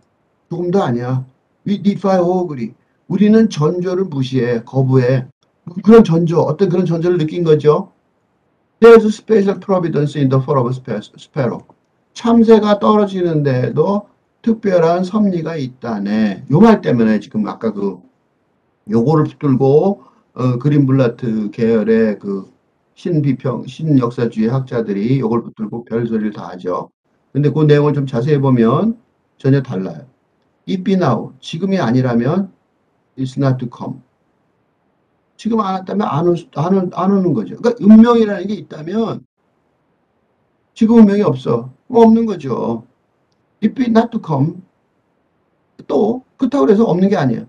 조금도 아니야. We defy augury. 우리는 전조를 무시해, 거부해. 그런 전조, 어떤 그런 전조를 느낀 거죠. There's a special providence in the fall of a sparrow. 참새가 떨어지는데도 특별한 섭리가 있다네. 요 말 때문에 지금 아까 요거를 붙들고 그린블라트 계열의 그 신역사주의 학자들이 요걸 붙들고 별소리를 다 하죠. 근데 그 내용을 좀 자세히 보면 전혀 달라요. If be now, 지금이 아니라면 it's not to come. 지금 안 왔다면 안 오는 거죠. 그러니까 운명이라는 게 있다면 지금 운명이 없어. 없는 거죠. If be not to come, 또 그렇다고 해서 없는 게 아니에요.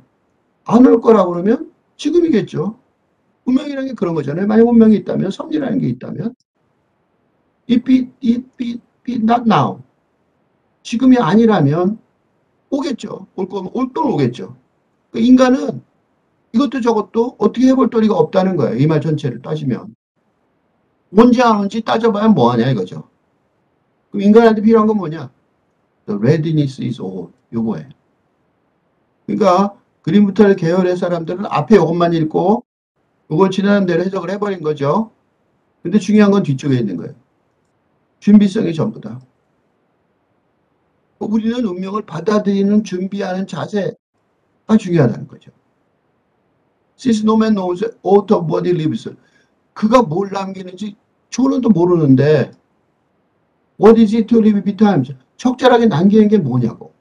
안 올 거라고 그러면 지금이겠죠. 운명이라는 게 그런 거잖아요. 만약 운명이 있다면, 섭리라는 게 있다면 If be not now, 지금이 아니라면 오겠죠. 올 거면 또 오겠죠. 그러니까 인간은 이것도 저것도 어떻게 해볼 도리가 없다는 거예요. 이 말 전체를 따지면. 온지 안 온지 따져봐야 뭐하냐 이거죠. 그럼 인간한테 필요한 건 뭐냐? The readiness is all. 요거예요. 그러니까 그린부터 계열의 사람들은 앞에 요것만 읽고 요걸 지나는 대로 해석을 해버린 거죠. 근데 중요한 건 뒤쪽에 있는 거예요. 준비성이 전부다. 우리는 운명을 받아들이는 준비하는 자세가 중요하다는 거죠. Since no man knows aught of what he leaves. 그가 뭘 남기는지 초는도 모르는데 What is it to leave betimes? 적절하게 남기는 게 뭐냐고.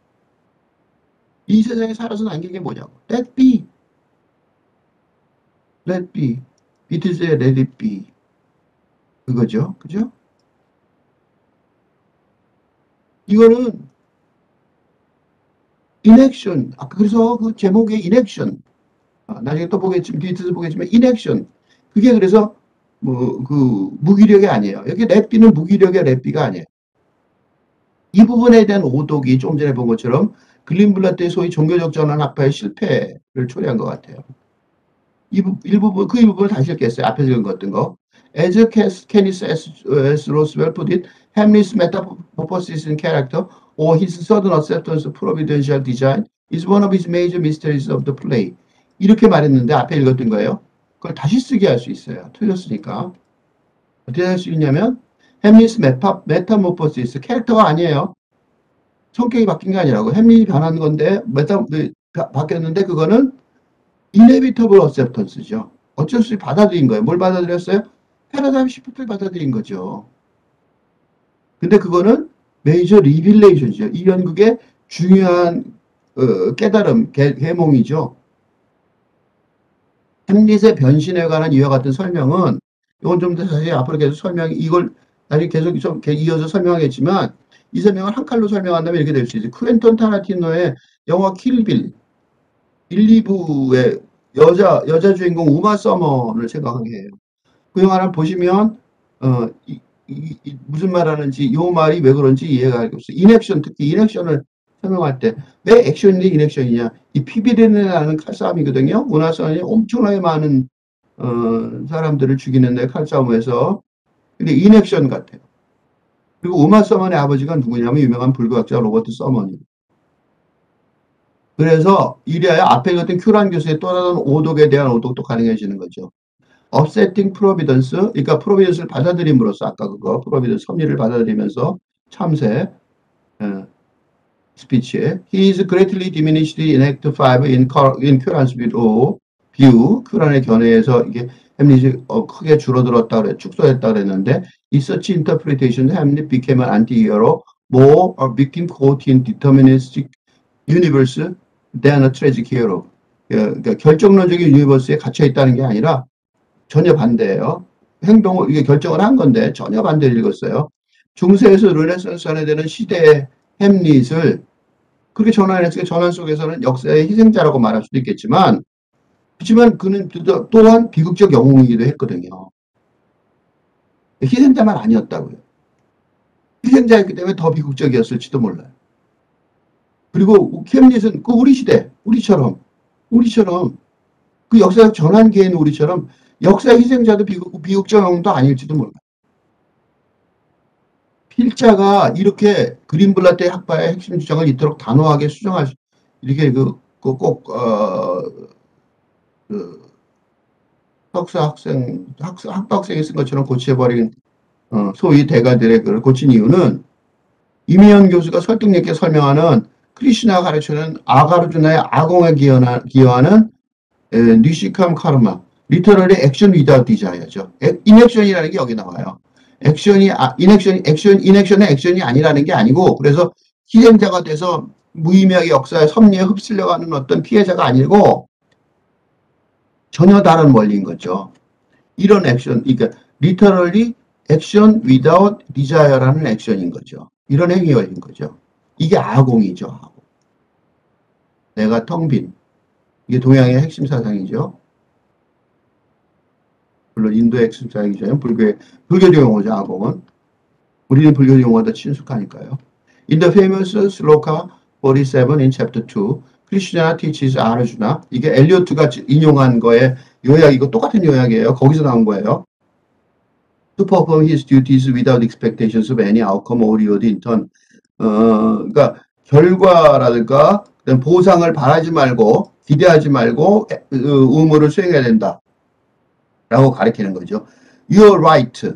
이 세상에 살아서 남기는 게 뭐냐고. Let be. Let be. 비틀즈의 let it be. 그거죠. 그죠? 이거는 inaction. 그래서 그 제목의 inaction. 나중에 또 보겠지만, 비틀즈 보겠지만, inaction. 그게 그래서 무기력이 아니에요. 여기 let be는 무기력의 let be가 아니에요. 이 부분에 대한 오독이 조금 전에 본 것처럼 그린블라트의 소위 종교적 전환 학파의 실패를 초래한 것 같아요. 그 일부분을 다시 읽겠어요. 앞에서 읽었던 거. As Kenneth S. Roswell put it, Hamlet's metamorphosis in character or his sudden acceptance of providential design is one of his major mysteries of the play. 이렇게 말했는데 앞에 읽었던 거예요. 그걸 다시 쓰게 할 수 있어요. 틀렸으니까. 어떻게 할 수 있냐면 햄릿스 메타모포시스 캐릭터가 아니에요. 성격이 바뀐 게 아니라고. 햄릿이 변한 건데 바뀌었는데 그거는 inevitable acceptance죠. 어쩔 수 없이 받아들인 거예요. 뭘 받아들였어요? 패러다임 시프트를 받아들인 거죠. 근데 그거는 메이저 리빌레이션이죠. 이 연극의 중요한 깨달음, 계몽이죠. 햄릿의 변신에 관한 이와 같은 설명은 이건 좀 더 자세히 앞으로 계속 이걸 나중에 계속 좀 이어서 설명하겠지만 이 설명을 한 칼로 설명한다면 이렇게 될 수 있어요. 쿠엔틴 타란티노의 영화 킬빌 1, 2부의 여자 주인공 우마 서머를 생각하게 해요. 그 영화를 보시면, 무슨 말 하는지, 요 말이 왜 그런지 이해가 안 없어요. 인액션, 특히 인액션을 설명할 때, 왜 액션인데 인액션이냐? 이 피비린내라는 칼싸움이거든요. 우마 서머이 엄청나게 많은, 사람들을 죽이는데 칼싸움에서. 근데 인액션 같아요. 그리고 우마 서먼의 아버지가 누구냐면 유명한 불교학자 로버트 서먼이에요. 그래서 이래야 앞에 같은 큐란 교수의 또 다른 오독에 대한 오독도 가능해지는 거죠. offsetting providence, 그러니까 providence를 받아들임으로써 아까 그거 providence 섭리를 받아들이면서 참새 스피치에 he is greatly diminished in Act 5 in 큐란's view, 큐란의 견해에서 이게 햄릿이 크게 줄어들었다 그래 축소했다 그랬는데 이 such interpretation 햄릿 became an anti-hero, more a victim caught in deterministic universe than a tragic hero. 그러니까 결정론적인 유니버스에 갇혀 있다는 게 아니라 전혀 반대예요. 행동을 이게 결정을 한 건데 전혀 반대를 읽었어요. 중세에서 르네상스 안에 되는 시대의 햄릿을 그렇게 전환했으니까 전환 속에서는 역사의 희생자라고 말할 수도 있겠지만 그렇지만 그는 또한 비극적 영웅이기도 했거든요. 희생자만 아니었다고요. 희생자였기 때문에 더 비극적이었을지도 몰라요. 그리고 햄릿은 그 우리 시대, 우리처럼 그 역사적 전환기에 있는 우리처럼 역사 희생자도 비극적 영웅도 아닐지도 몰라요. 필자가 이렇게 그린블라트의 학파의 핵심 주장을 이토록 단호하게 수정할 수, 이렇게 석사 학생, 학부 학생이 쓴 것처럼 고쳐버린 소위 대가들의 그걸 고친 이유는 이미연 교수가 설득력 있게 설명하는 크리슈나가 가르치는 아가르주나의 아공에 기여하는 니시캄 카르마, 리터럴리 액션 위다웃 디자이어죠. 인액션이라는 게 여기 나와요. 인액션의 액션이 아니라는 게 아니고, 그래서 희생자가 돼서 무의미하게 역사의 섭리에 흡수려가는 어떤 피해자가 아니고, 전혀 다른 원리인 거죠. 이런 액션, 그러니까 literally action without desire라는 액션인 거죠. 이런 행위인 거죠. 이게 아공이죠. 아공. 내가 텅 빈. 이게 동양의 핵심 사상이죠. 물론 인도의 핵심 사상이죠. 불교적 용어죠. 아공은. 우리는 불교 용어가 더 친숙하니까요. In the famous Sloka 47 in chapter 2, Krishna teaches Arjuna. 이게 엘리오트가 인용한 거에 요약이고 똑같은 요약이에요. 거기서 나온 거예요. To perform his duties without expectations of any outcome or reward in turn. 그러니까 결과라든가 보상을 바라지 말고 기대하지 말고 의무를 수행해야 된다. 라고 가르치는 거죠. Your right.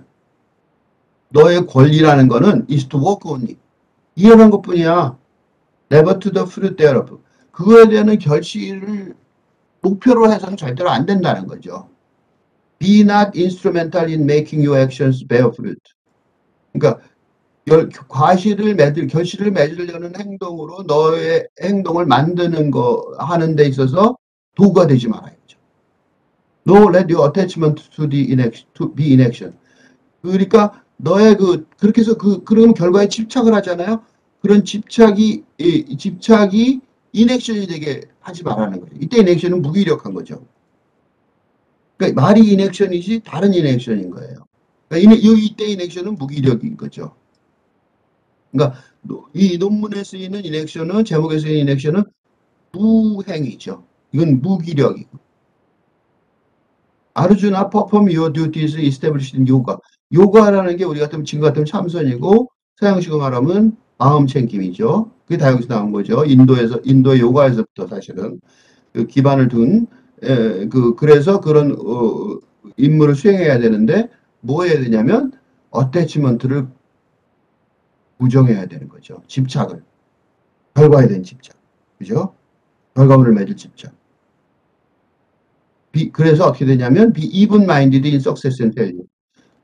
너의 권리라는 거는 is to work only. 일하는 것뿐이야. Never to the fruit thereof. 그거에 대한 결실을 목표로 해서는 절대로 안 된다는 거죠. Be not instrumental in making your actions bear fruit. 그러니까 결실을 맺으려는 행동으로 너의 행동을 만드는 거 하는 데 있어서 도구가 되지 말아야죠. No, let your attachment to be in action. 그러니까 너의 그렇게 해서 그런 결과에 집착을 하잖아요. 그런 집착이 인액션이 되게 하지 말라는 거죠. 이때 인액션은 무기력한 거죠. 그러니까 말이 인액션이지 다른 인액션인 거예요. 그러니까 이때 인액션은 무기력인 거죠. 그러니까 이 논문에 쓰이는 인액션은 제목에 쓰이는 인액션은 무행이죠. 이건 무기력이고. 아르주나 perform your duties established in yoga. 요가라는 게 우리 지금 같으면 참선이고 서양식으로 말하면 마음 챙김이죠. 그게 다 여기서 나온 거죠. 인도의 요가에서부터 사실은 그 기반을 둔 그래서 그런 임무를 수행해야 되는데 뭐 해야 되냐면 어태치먼트를 부정해야 되는 거죠. 집착을. 결과에 대한 집착. 그죠? 결과물을 맺을 집착. 그래서 어떻게 되냐면 be even-minded in success and failure.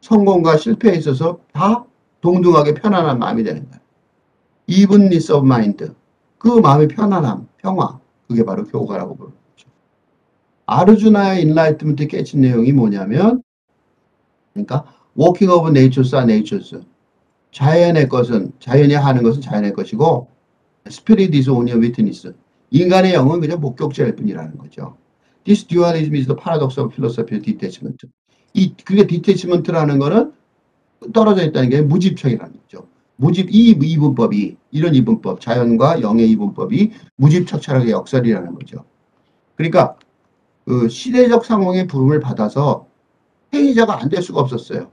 성공과 실패에 있어서 다 동등하게 편안한 마음이 되는 거예요. Evenness of mind. 그 마음의 편안함, 평화. 그게 바로 교가라고 부르는 거죠. 아르주나의 인라이트먼트에 깨친 내용이 뭐냐면 그러니까 working of natures are natures. 자연이 하는 것은 자연의 것이고 spirit is only a witness. 인간의 영은 그냥 목격자일 뿐이라는 거죠. This dualism is the paradox of philosophy detachment. 그게 detachment라는 거는 떨어져 있다는 게 무집착이라는 거죠. 이 이분법이, 이런 이분법, 자연과 영의 이분법이 무집착철학의 역설이라는 거죠. 그러니까 그 시대적 상황의 부름을 받아서 행위자가 안 될 수가 없었어요.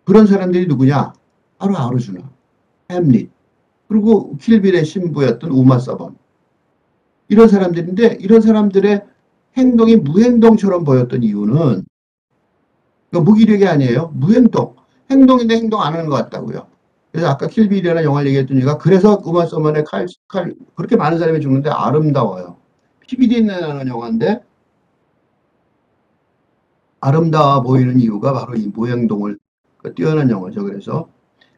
그런 사람들이 누구냐? 바로 아르주나, 햄릿, 그리고 킬빌의 신부였던 우마 서번. 이런 사람들인데 이런 사람들의 행동이 무행동처럼 보였던 이유는 그러니까 무기력이 아니에요. 무행동. 행동인데 행동 안 하는 것 같다고요. 그래서 아까 킬빌이라는 영화를 얘기했던 이유가 그래서 우마 서번의 그렇게 많은 사람이 죽는데 아름다워요. PBD라는 영화인데 아름다워 보이는 이유가 바로 이 무행동을 뛰어난 영화죠. 그래서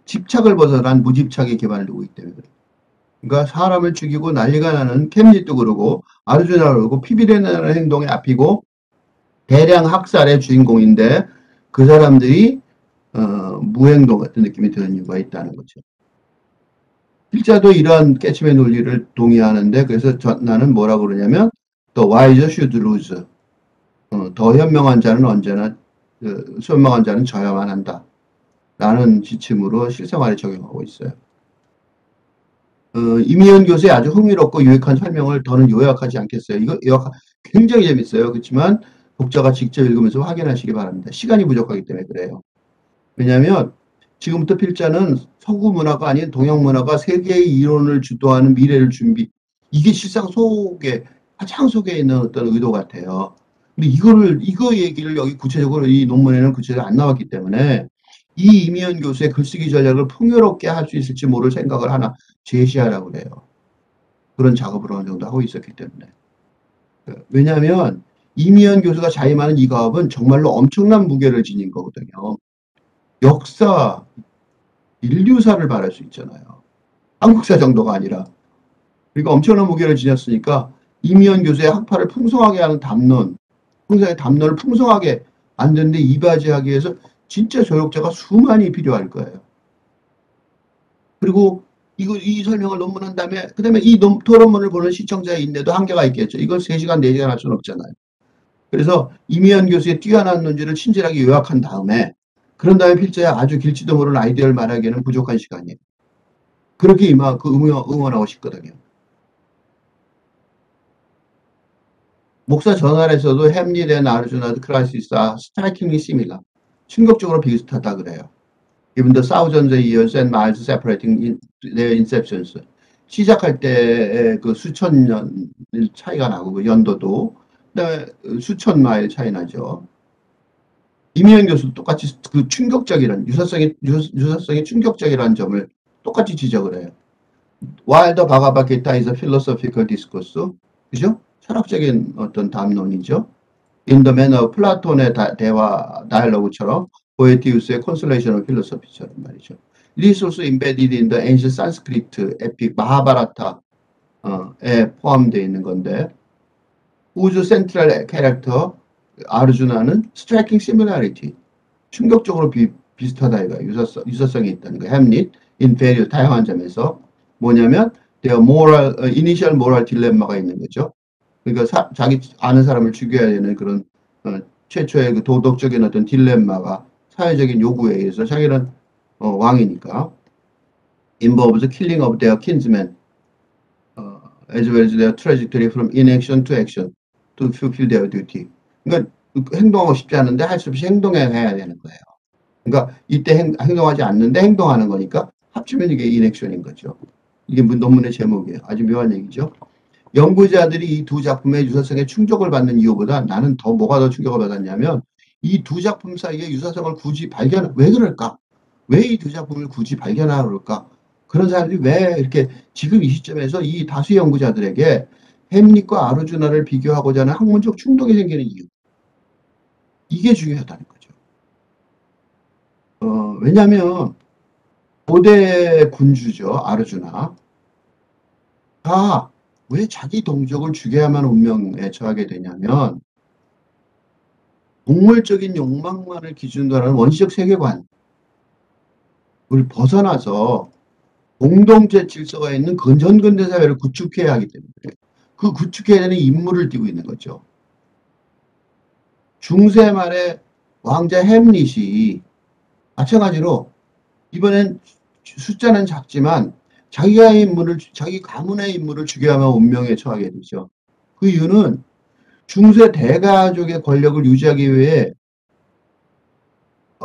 집착을 벗어난 무집착의 기반을 두고 있기 때문에 그러니까 사람을 죽이고 난리가 나는 캠짓도 그러고 아르주나도 그러고 피비레나는 행동에 앞이고 대량 학살의 주인공인데 그 사람들이 무행동 같은 느낌이 드는 이유가 있다는 거죠. 필자도 이러한 깨침의 논리를 동의하는데 그래서 나는 뭐라고 그러냐면 The wise should lose. 더 현명한 자는 언제나 현명한 자는 져야만 한다. 라는 지침으로 실생활에 적용하고 있어요. 이미연 교수의 아주 흥미롭고 유익한 설명을 더는 요약하지 않겠어요. 이거 굉장히 재밌어요. 그렇지만 독자가 직접 읽으면서 확인하시기 바랍니다. 시간이 부족하기 때문에 그래요. 왜냐하면 지금부터 필자는 서구 문화가 아닌 동양 문화가 세계의 이론을 주도하는 미래를 이게 실상 가장 속에 있는 어떤 의도 같아요. 근데 이거 얘기를 여기 구체적으로 이 논문에는 구체적으로 안 나왔기 때문에 이 이미연 교수의 글쓰기 전략을 풍요롭게 할 수 있을지 모를 생각을 하나 제시하라고 그래요. 그런 작업을 어느 정도 하고 있었기 때문에. 왜냐하면 이미연 교수가 자임하는 이 가업은 정말로 엄청난 무게를 지닌 거거든요. 역사, 인류사를 말할 수 있잖아요. 한국사 정도가 아니라. 그러니까 엄청난 무게를 지녔으니까 이미연 교수의 학파를 풍성하게 하는 담론, 담론을 풍성하게 만드는데 이바지하기 위해서 진짜 조력자가 수많이 필요할 거예요. 그리고 이 설명을 논문한 다음에 그다음에 이 토론문을 보는 시청자의 인내도 한계가 있겠죠. 이걸 3시간, 4시간 할 수는 없잖아요. 그래서 이미연 교수의 뛰어난 논지를 친절하게 요약한 다음에 그런 다음에 필자야 아주 길지도 모르는 아이디어를 말하기에는 부족한 시간이에요. 그렇게 응원하고 싶거든요. 목사 저널에서도 햄릿 앤 아르주나 크라이시스와 스트라이킹리 시밀라 충격적으로 비슷하다 그래요. Even the thousands of years and miles separating their inceptions. 시작할 때의 그 수천 년 차이가 나고 그 연도도 그다음에 수천 마일 차이 나죠. 이미연 교수도 똑같이 그 충격적이라는 유사성이 충격적이라는 점을 똑같이 지적을 해요. While the Bhagavad Gita is a philosophical discourse, 그죠? 철학적인 어떤 담론이죠. In the manner of 플라톤의 대화 다이얼로그처럼 보에티우스의 콘솔레이션 오브 필로소피처럼 말이죠. It is also embedded in the ancient Sanskrit epic 마하바라타에 포함되어 있는 건데 우주 센트럴 캐릭터 아르주나는 striking similarity 충격적으로 비슷하다 이거 유사성이 있다는 거. 햄릿 in various 다양한 점에서 뭐냐면 their initial moral dilemma가 있는 거죠. 그러니까 자기 아는 사람을 죽여야 되는 그런 최초의 그 도덕적인 어떤 딜레마가 사회적인 요구에 의해서 자기는 왕이니까 involves killing of their kinsmen as well as their trajectory from inaction to action to fulfill their duty. 그러니까 행동하고 싶지 않은데 할 수 없이 행동해야 되는 거예요. 그러니까 이때 행동하지 않는데 행동하는 거니까 합치면 이게 인액션인 거죠. 이게 논문의 제목이에요. 아주 묘한 얘기죠. 연구자들이 이 두 작품의 유사성에 충격을 받는 이유보다 나는 뭐가 더 충격을 받았냐면 이 두 작품 사이의 유사성을 굳이 왜 그럴까? 왜 이 두 작품을 굳이 발견하라 그럴까? 그런 사람들이 왜 이렇게 지금 이 시점에서 이 다수 연구자들에게 햄릿과 아르주나를 비교하고자 하는 학문적 충동이 생기는 이유. 이게 중요하다는 거죠. 왜냐하면 고대 군주죠. 아르주나. 왜 자기 동족을 죽여야만 운명에 처하게 되냐면 동물적인 욕망만을 기준으로 하는 원시적 세계관을 벗어나서 공동체 질서가 있는 전근대 사회를 구축해야 하기 때문에 그 구축해야 되는 임무를 띠고 있는 거죠. 중세 말에 왕자 햄릿이 마찬가지로 이번엔 숫자는 작지만 자기 가문의 인물을 죽여야만 운명에 처하게 되죠. 그 이유는 중세 대가족의 권력을 유지하기 위해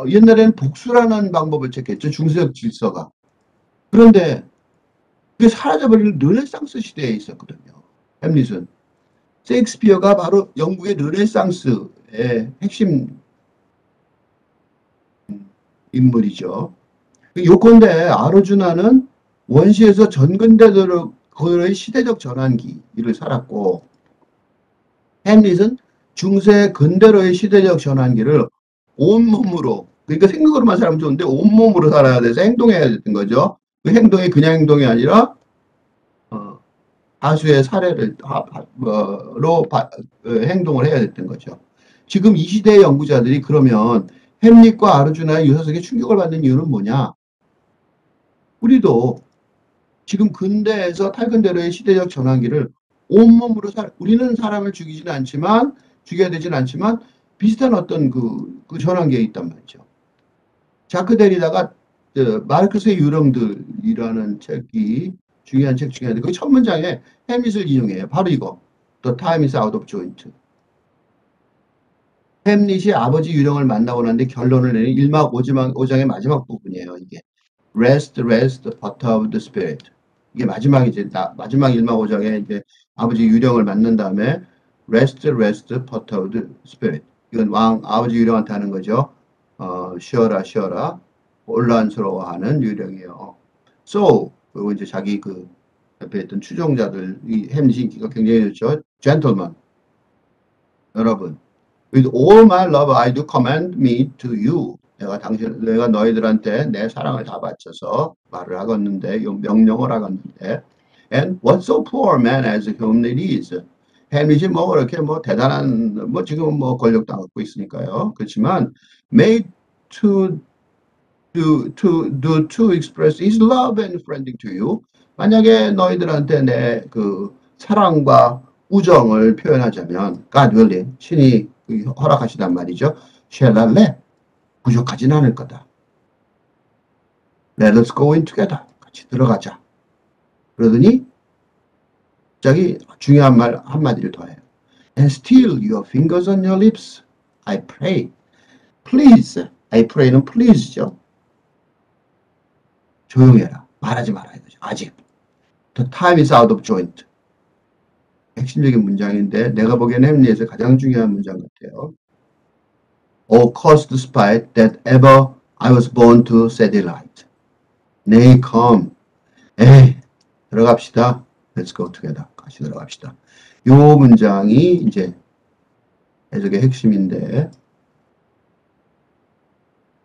옛날에는 복수라는 방법을 택했죠. 중세적 질서가. 그런데 그게 사라져버리는 르네상스 시대에 있었거든요. 햄릿은. 셰익스피어가 바로 영국의 르네상스의 핵심 인물이죠. 요컨대 아르주나는 원시에서 전근대들의 시대적 전환기를 살았고 햄릿은 중세 근대로의 시대적 전환기를 온몸으로 그러니까 생각으로만 살면 좋은데 온몸으로 살아야 돼서 행동해야 되는 거죠. 그 행동이 그냥 행동이 아니라 다수의 사례를 행동을 해야 됐던 거죠. 지금 이 시대의 연구자들이 그러면 햄릿과 아르주나의 유사성에 충격을 받는 이유는 뭐냐? 우리도 지금 근대에서 탈근대로의 시대적 전환기를 온몸으로 우리는 사람을 죽여야 되진 않지만 비슷한 어떤 그 전환기에 있단 말이죠. 자크 데리다가 마르크스의 유령들이라는 책이 중요한 책 중에 하나인데 그 첫 문장에 햄릿을 인용해요. 바로 이거. The time is out of joint. 햄릿이 아버지 유령을 만나고 났는데 결론을 내는 1막 5장의 마지막 부분이에요. 이게. Rest, rest, but of the spirit. 이게 마지막이지. 마지막 1막 5장에 이제 아버지 유령을 만난 다음에 Rest, rest, but of the spirit. 이건 아버지 유령한테 하는 거죠. 쉬어라, 쉬어라. 혼란스러워하는 유령이에요. So, 그리고 이제 자기 옆에 있던 추종자들, 이 햄릿 인기가 굉장히 좋죠. Gentlemen, 여러분, with all my love I do command me to you. 내가 너희들한테 내 사랑을 다 바쳐서 말을 하겠는데, 명령을 하겠는데, and what so poor man as whom it is. 햄릿이 그렇게 대단한, 지금 권력도 갖고 있으니까요. 그렇지만, made to express his love and friendly to you. 만약에 너희들한테 내 사랑과 우정을 표현하자면, God willing, 신이 허락하시단 말이죠. shall I let? 부족하진 않을 거다. Let us go in together. 같이 들어가자. 그러더니 갑자기 중요한 말 한마디를 더해요. And still your fingers on your lips. I pray. Please. I pray는 please죠. 조용해라. 말하지 말아야 되죠. 아직. The time is out of joint. 핵심적인 문장인데 내가 보기에는 햄릿에서 가장 중요한 문장 같아요. O cursed spite that ever I was born to set it right. Nay, come. 에이, 들어갑시다. Let's go together. 같이 들어갑시다. 이 문장이 이제 해석의 핵심인데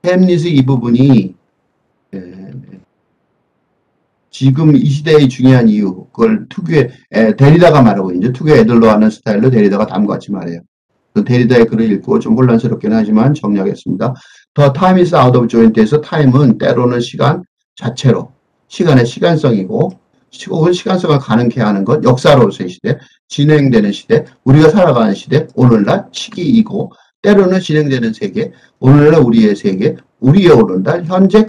햄릿의 이 부분이 지금 이 시대의 중요한 이유, 그걸 데리다가 말하고 이제 특유의 애들로 하는 스타일로 데리다가 다음과 같이 말해요. 데리다의 글을 읽고 좀 혼란스럽긴 하지만 정리하겠습니다. The time is out of joint에서 time은 때로는 시간 자체로, 시간의 시간성이고, 혹은 시간성을 가능케 하는 것, 역사로서의 시대, 진행되는 시대, 우리가 살아가는 시대, 오늘날 시기이고, 때로는 진행되는 세계, 오늘날 우리의 세계, 우리의 오늘날, 현재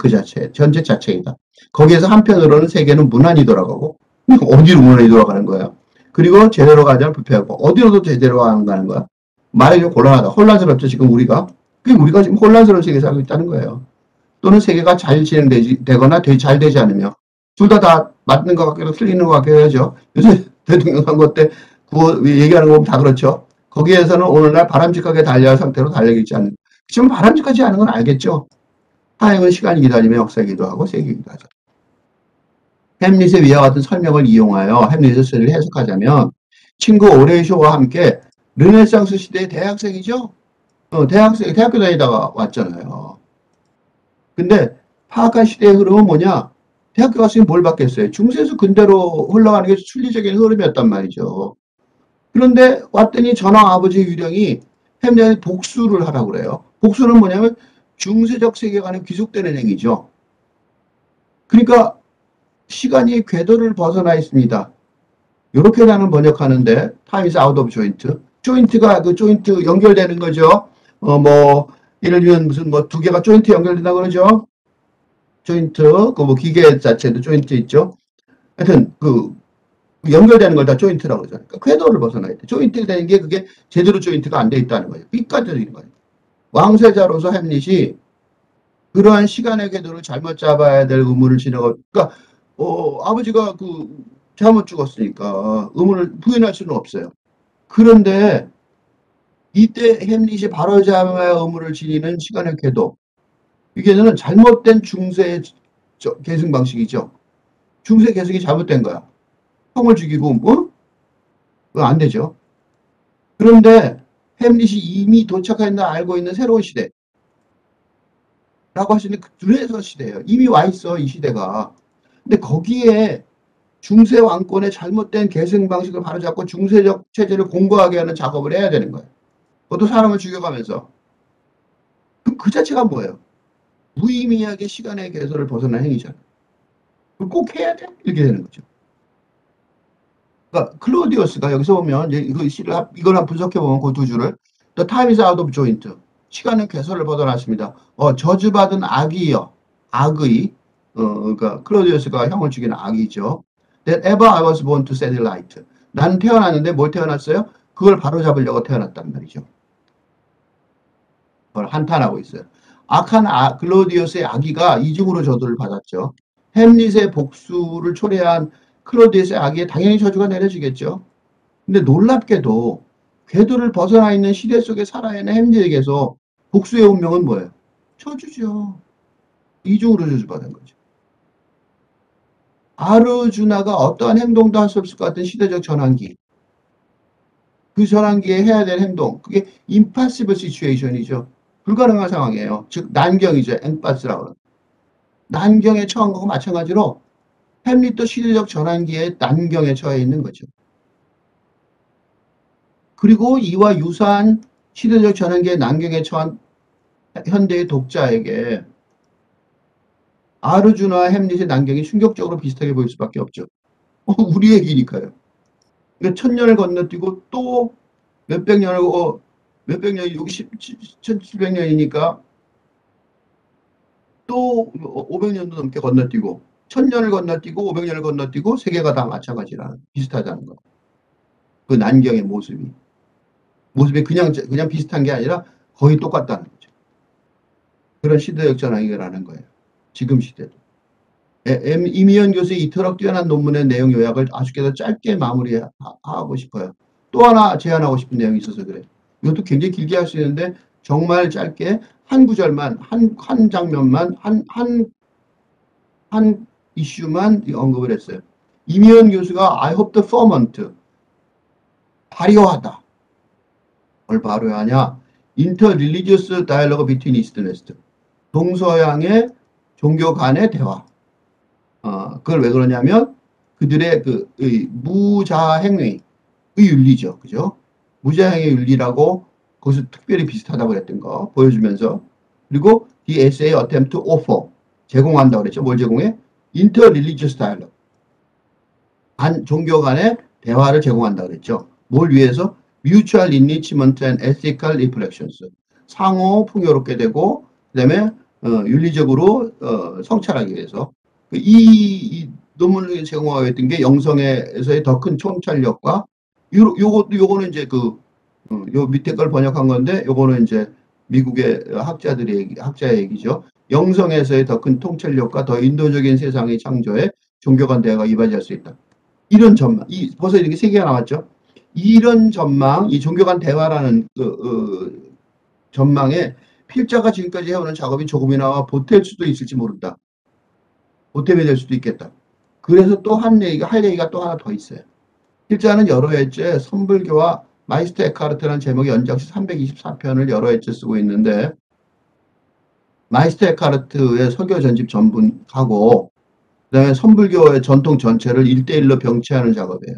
현재 자체이다. 거기에서 한편으로는 세계는 무난히 돌아가고, 어디로 무난히 돌아가는 거예요? 그리고 제대로 가자면 부패하고, 어디로도 제대로 가는 거야? 말이 좀 곤란하다. 혼란스럽죠, 지금 우리가? 우리가 지금 혼란스러운 세계에 살고 있다는 거예요. 또는 세계가 잘 진행되거나 잘 되지 않으며, 둘 다 맞는 것 같기도 틀리는 것 같기도 하죠. 요새 대통령 선거 때 얘기하는 거 보면 다 그렇죠. 거기에서는 오늘날 바람직하게 달려야 상태로 달려있지 않는. 지금 바람직하지 않은 건 알겠죠. 타임은 시간이기도 하지만 역사이기도 하고 세계이기도 하죠. 햄릿의 위와 같은 설명을 이용하여 햄릿의 스토리를 해석하자면 친구 오레이쇼와 함께 르네상스 시대의 대학생이죠. 대학교 다니다가 왔잖아요. 근데 파악한 시대의 흐름은 뭐냐? 대학교 갔으면 뭘 받겠어요? 중세에서 근대로 흘러가는 게 순리적인 흐름이었단 말이죠. 그런데 왔더니 전왕 아버지 유령이 햄릿한테 복수를 하라고 그래요. 복수는 뭐냐면 중세적 세계관에 귀속되는 행위죠. 그러니까 시간이 궤도를 벗어나 있습니다. 이렇게 나는 번역하는데 time is out of joint. 조인트가 그 조인트 연결되는 거죠. 뭐 예를 들면 무슨 뭐 두 개가 조인트 연결된다 그러죠. 조인트 그 뭐 기계 자체도 조인트 있죠. 하여튼 그 연결되는 걸 다 조인트라고 그러잖아요. 그러니까 궤도를 벗어나야 돼. 조인트 되는 게 그게 제대로 조인트가 안 돼 있다는 거예요. 삐까져있는 거예요. 왕세자로서 햄릿이 그러한 시간의 궤도를 잘못 잡아야 될 의무를 지나가. 그러니까 아버지가 그 잘못 죽었으니까 의무를 부인할 수는 없어요. 그런데 이때 햄릿이 바로잡아야 의무를 지니는 시간의 궤도. 이게는 잘못된 중세 계승 방식이죠. 중세 계승이 잘못된 거야. 형을 죽이고 뭐? 그거 안 되죠. 그런데 햄릿이 이미 도착했나 알고 있는 새로운 시대라고 하시는 그 드레서 시대예요. 이미 와 있어 이 시대가. 근데 거기에 중세 왕권의 잘못된 계승 방식을 바로잡고 중세적 체제를 공고하게 하는 작업을 해야 되는 거예요. 그것도 사람을 죽여가면서. 그 자체가 뭐예요? 무의미하게 시간의 궤도를 벗어난 행위잖아요. 꼭 해야 돼? 이렇게 되는 거죠. 그러니까 클로디우스가 여기서 보면 이걸 한번 분석해 보면 그 두 줄을 The time is out of joint. 시간은 궤도를 벗어났습니다. 저주받은 악이요. 악의. 그러니까 클로디우스가 형을 죽이는 악이죠. That ever I was born to set it right. 나는 태어났는데 뭘 태어났어요? 그걸 바로잡으려고 태어났단 말이죠. 그걸 한탄하고 있어요. 악한 클로디우스의 악의가 이중으로 저주를 받았죠. 햄릿의 복수를 초래한 클로디우스의 악의에 당연히 저주가 내려지겠죠. 근데 놀랍게도 궤도를 벗어나 있는 시대 속에 살아야 하는 햄릿에게서 복수의 운명은 뭐예요? 저주죠. 이중으로 저주받은 거죠. 아르주나가 어떠한 행동도 할 수 없을 것 같은 시대적 전환기. 그 전환기에 해야 될 행동. 그게 impossible situation이죠. 불가능한 상황이에요. 즉 난경이죠. 엠파스라고. 난경에 처한 거고 마찬가지로 햄릿도 시대적 전환기에 난경에 처해 있는 거죠. 그리고 이와 유사한 시대적 전환기에 난경에 처한 현대의 독자에게 아르주나와 햄릿의 난경이 충격적으로 비슷하게 보일 수밖에 없죠. 우리 얘기니까요. 그러니까 1000년을 건너뛰고 또 몇백 년을 몇백 년이 1700년이니까 또 500년도 넘게 건너뛰고 1000년을 건너뛰고 500년을 건너뛰고 세계가 다 마찬가지라는 비슷하다는 거. 그 난경의 모습이 그냥 비슷한 게 아니라 거의 똑같다는 거죠. 그런 시대적 전환이라는 거예요. 지금 시대도. 이미연 교수의 이토록 뛰어난 논문의 내용 요약을 아쉽게도 짧게 마무리하고 싶어요. 또 하나 제안하고 싶은 내용이 있어서 그래요. 이것도 굉장히 길게 할 수 있는데 정말 짧게 한 구절만, 한 장면만, 한 이슈만 언급을 했어요. 이미연 교수가 I hope the ferment 발효하다. 뭘 발효하냐? Inter-religious dialogue between East and West. 동서양의 종교 간의 대화. 그걸 왜 그러냐면 그들의 무자행의 윤리죠. 그죠? 무자행의 윤리라고 거기서 특별히 비슷하다고 그랬던 거 보여주면서 그리고 the essay attempt to offer 제공한다고 그랬죠. 뭘 제공해? Inter-religious dialogue. 종교 간의 대화를 제공한다고 그랬죠. 뭘 위해서? Mutual enrichment and ethical reflections. 상호 풍요롭게 되고 그다음에 윤리적으로 성찰하기 위해서 이 논문을 제공하고 있던 게 영성에서의 더 큰 통찰력과 요거는 이제 요 밑에 걸 번역한 건데 요거는 이제 미국의 학자의 얘기죠. 영성에서의 더 큰 통찰력과 더 인도적인 세상의 창조에 종교 간 대화가 이바지할 수 있다. 이런 전망, 벌써 이렇게 세 개가 나왔죠. 이런 전망, 이 종교 간 대화라는 전망에 필자가 지금까지 해오는 작업이 조금이나마 보탤 수도 있을지 모른다. 보탬이 될 수도 있겠다. 그래서 또 할 얘기가 또 하나 더 있어요. 필자는 여러 해째 선불교와 마이스터 에카르트라는 제목의 연장시 324편을 여러 해째 쓰고 있는데 마이스터 에카르트의 설교 전집 전분하고 그다음에 선불교의 전통 전체를 1대1로 병치하는 작업이에요.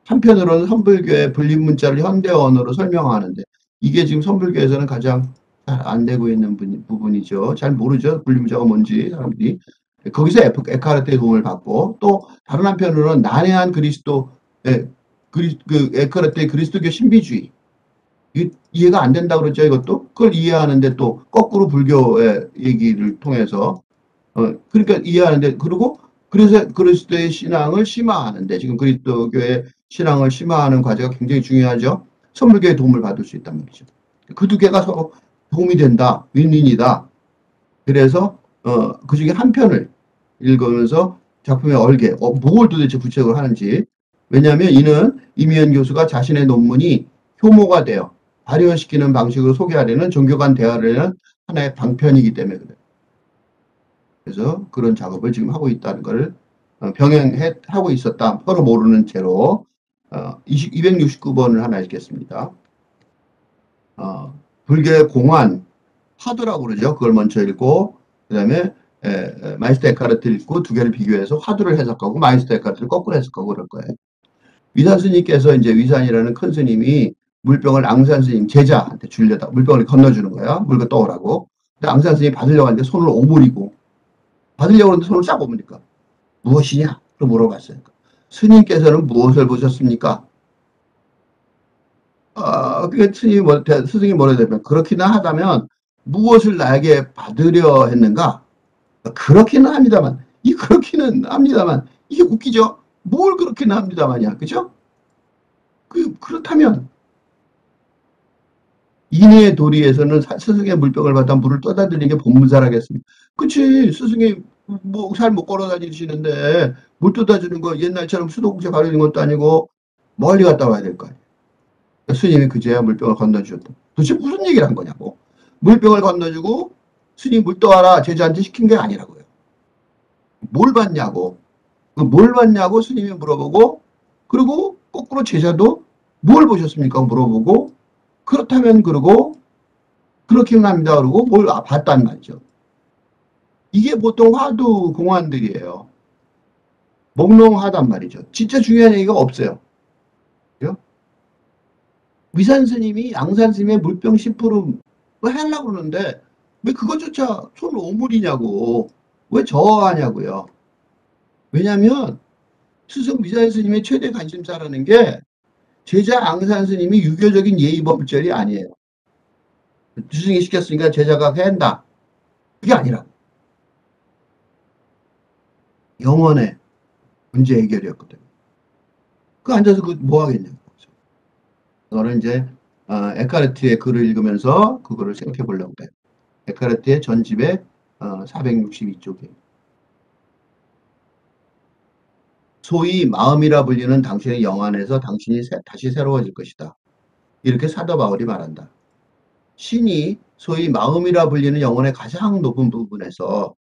한편으로는 선불교의 분립 문자를 현대 언어로 설명하는데 이게 지금 선불교에서는 가장 잘 안 되고 있는 부분이죠. 잘 모르죠. 분립 문자가 뭔지 사람들이. 거기서 에카르트의 도움을 받고 또 다른 한편으로는 난해한 그리스도 그 에카르트의 그리스도교 신비주의 이해가 안 된다 그러죠. 이것도 그걸 이해하는데 또 거꾸로 불교의 얘기를 통해서 그러니까 이해하는데 그리고 그래서 그리스도의 신앙을 심화하는데 지금 그리스도교의 신앙을 심화하는 과제가 굉장히 중요하죠. 선물교의 도움을 받을 수 있단 말이죠. 그 두 개가 서로 도움이 된다. 윈윈이다. 그래서 그 중에 한 편을 읽으면서 작품의 얼개, 뭘 도대체 구체적으로 하는지. 왜냐하면 이는 이미연 교수가 자신의 논문이 효모가 되어 발현시키는 방식으로 소개하려는 종교 간 대화를 하는 하나의 방편이기 때문에 그래요. 그래서 그런 작업을 지금 하고 있다는 걸 병행하고 있었다. 서로 모르는 채로 269번을 하나 읽겠습니다. 불교의 공안, 화두라고 그러죠. 그걸 먼저 읽고 그 다음에 마이스터 에카르트를 읽고 두 개를 비교해서 화두를 해석하고 마이스터 에카르트를 거꾸로 해석하고 그럴 거예요. 위산 스님께서 이제 위산이라는 큰 스님이 물병을 앙산 스님 제자한테 주려다 물병을 건너주는 거야. 물고 떠오라고. 근데 앙산 스님이 받으려고 하는데 손을 오므리고 받으려고 하는데 손을 싹 오므니까 무엇이냐? 또 물어봤어요. 스님께서는 무엇을 보셨습니까? 그 스승이 뭐라 되면 그렇기나 하다면 무엇을 나에게 받으려 했는가? 그렇기는 합니다만 그렇기는 합니다만 이게 웃기죠? 뭘 그렇기는 합니다만이야. 그죠? 그렇다면 인의 도리에서는 스승의 물병을 받아 물을 떠다드리는 게 본문사라겠습니까? 그치. 스승이 뭐 잘 못 걸어 다니시는데 물 떠다주는 거 옛날처럼 수도꼭지 가리는 것도 아니고 멀리 갔다 와야 될 거 아니에요. 스님이 그제야 물병을 건너주셨다. 도대체 무슨 얘기를 한 거냐고. 물병을 건너주고 스님 물 떠와라 제자한테 시킨 게 아니라고요. 뭘 봤냐고. 뭘 봤냐고 스님이 물어보고 그리고 거꾸로 제자도 뭘 보셨습니까? 물어보고 그렇다면 그러고 그렇기는 합니다. 그러고 뭘 봤단 말이죠. 이게 보통 화두 공안들이에요. 몽롱하단 말이죠. 진짜 중요한 얘기가 없어요. 그죠? 위산 스님이 양산 스님의 물병 심부름 하려고 그러는데 왜 그것조차 손을 오므리냐고. 왜 저하냐고요. 왜냐하면 스승 위산 스님의 최대 관심사라는 게 제자 앙산 스님이 유교적인 예의 범절이 아니에요. 스승이 시켰으니까 제자가 해야 한다. 그게 아니라 영혼의 문제 해결이었거든요. 그 앉아서 뭐 하겠냐고. 너는 이제 에카르트의 글을 읽으면서 그거를 생각해 보려고 그래요. 에카르트의 전집의 462쪽에 소위 마음이라 불리는 당신의 영 안에서 당신이 다시 새로워질 것이다. 이렇게 사도 바울이 말한다. 신이 소위 마음이라 불리는 영혼의 가장 높은 부분에서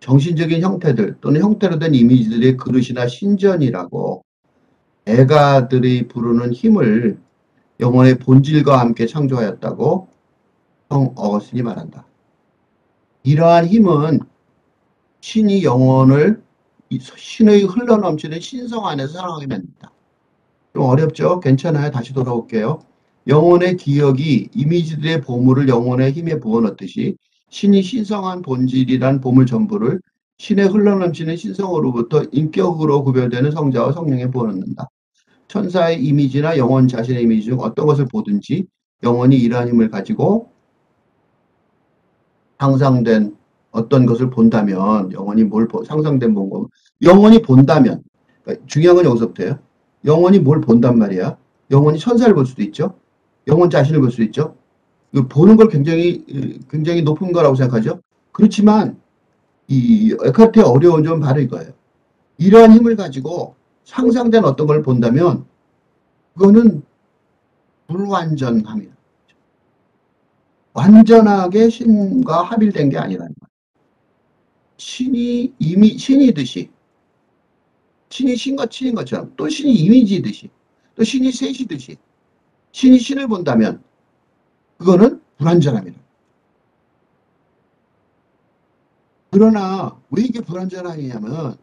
정신적인 형태들 또는 형태로 된 이미지들의 그릇이나 신전이라고 애가들이 부르는 힘을 영혼의 본질과 함께 창조하였다고 성 어거스틴이 말한다. 이러한 힘은 신이 영혼을 신의 흘러넘치는 신성 안에서 사랑하게 만든다. 좀 어렵죠? 괜찮아요. 다시 돌아올게요. 영혼의 기억이 이미지들의 보물을 영혼의 힘에 부어넣듯이 신이 신성한 본질이란 보물 전부를 신의 흘러넘치는 신성으로부터 인격으로 구별되는 성자와 성령에 부어넣는다. 천사의 이미지나 영혼 자신의 이미지 중 어떤 것을 보든지 영혼이 이러한 힘을 가지고 상상된 어떤 것을 본다면 영혼이 상상된 본 영혼이 본다면 그러니까 중요한 건 여기서부터예요. 영혼이 뭘 본단 말이야. 영혼이 천사를 볼 수도 있죠. 영혼 자신을 볼 수도 있죠. 보는 걸 굉장히 높은 거라고 생각하죠. 그렇지만 이 에카르트의 어려운 점은 바로 이거예요. 이러한 힘을 가지고 상상된 어떤 걸 본다면 그거는 불완전함이에요. 완전하게 신과 합일된 게 아니라는 거예요. 신이 이미 신이듯이 신이 신과 친인 것처럼 또 신이 이미지듯이 또 신이 셋이듯이 신이 신을 본다면 그거는 불완전함이다. 그러나 왜 이게 불완전함이냐면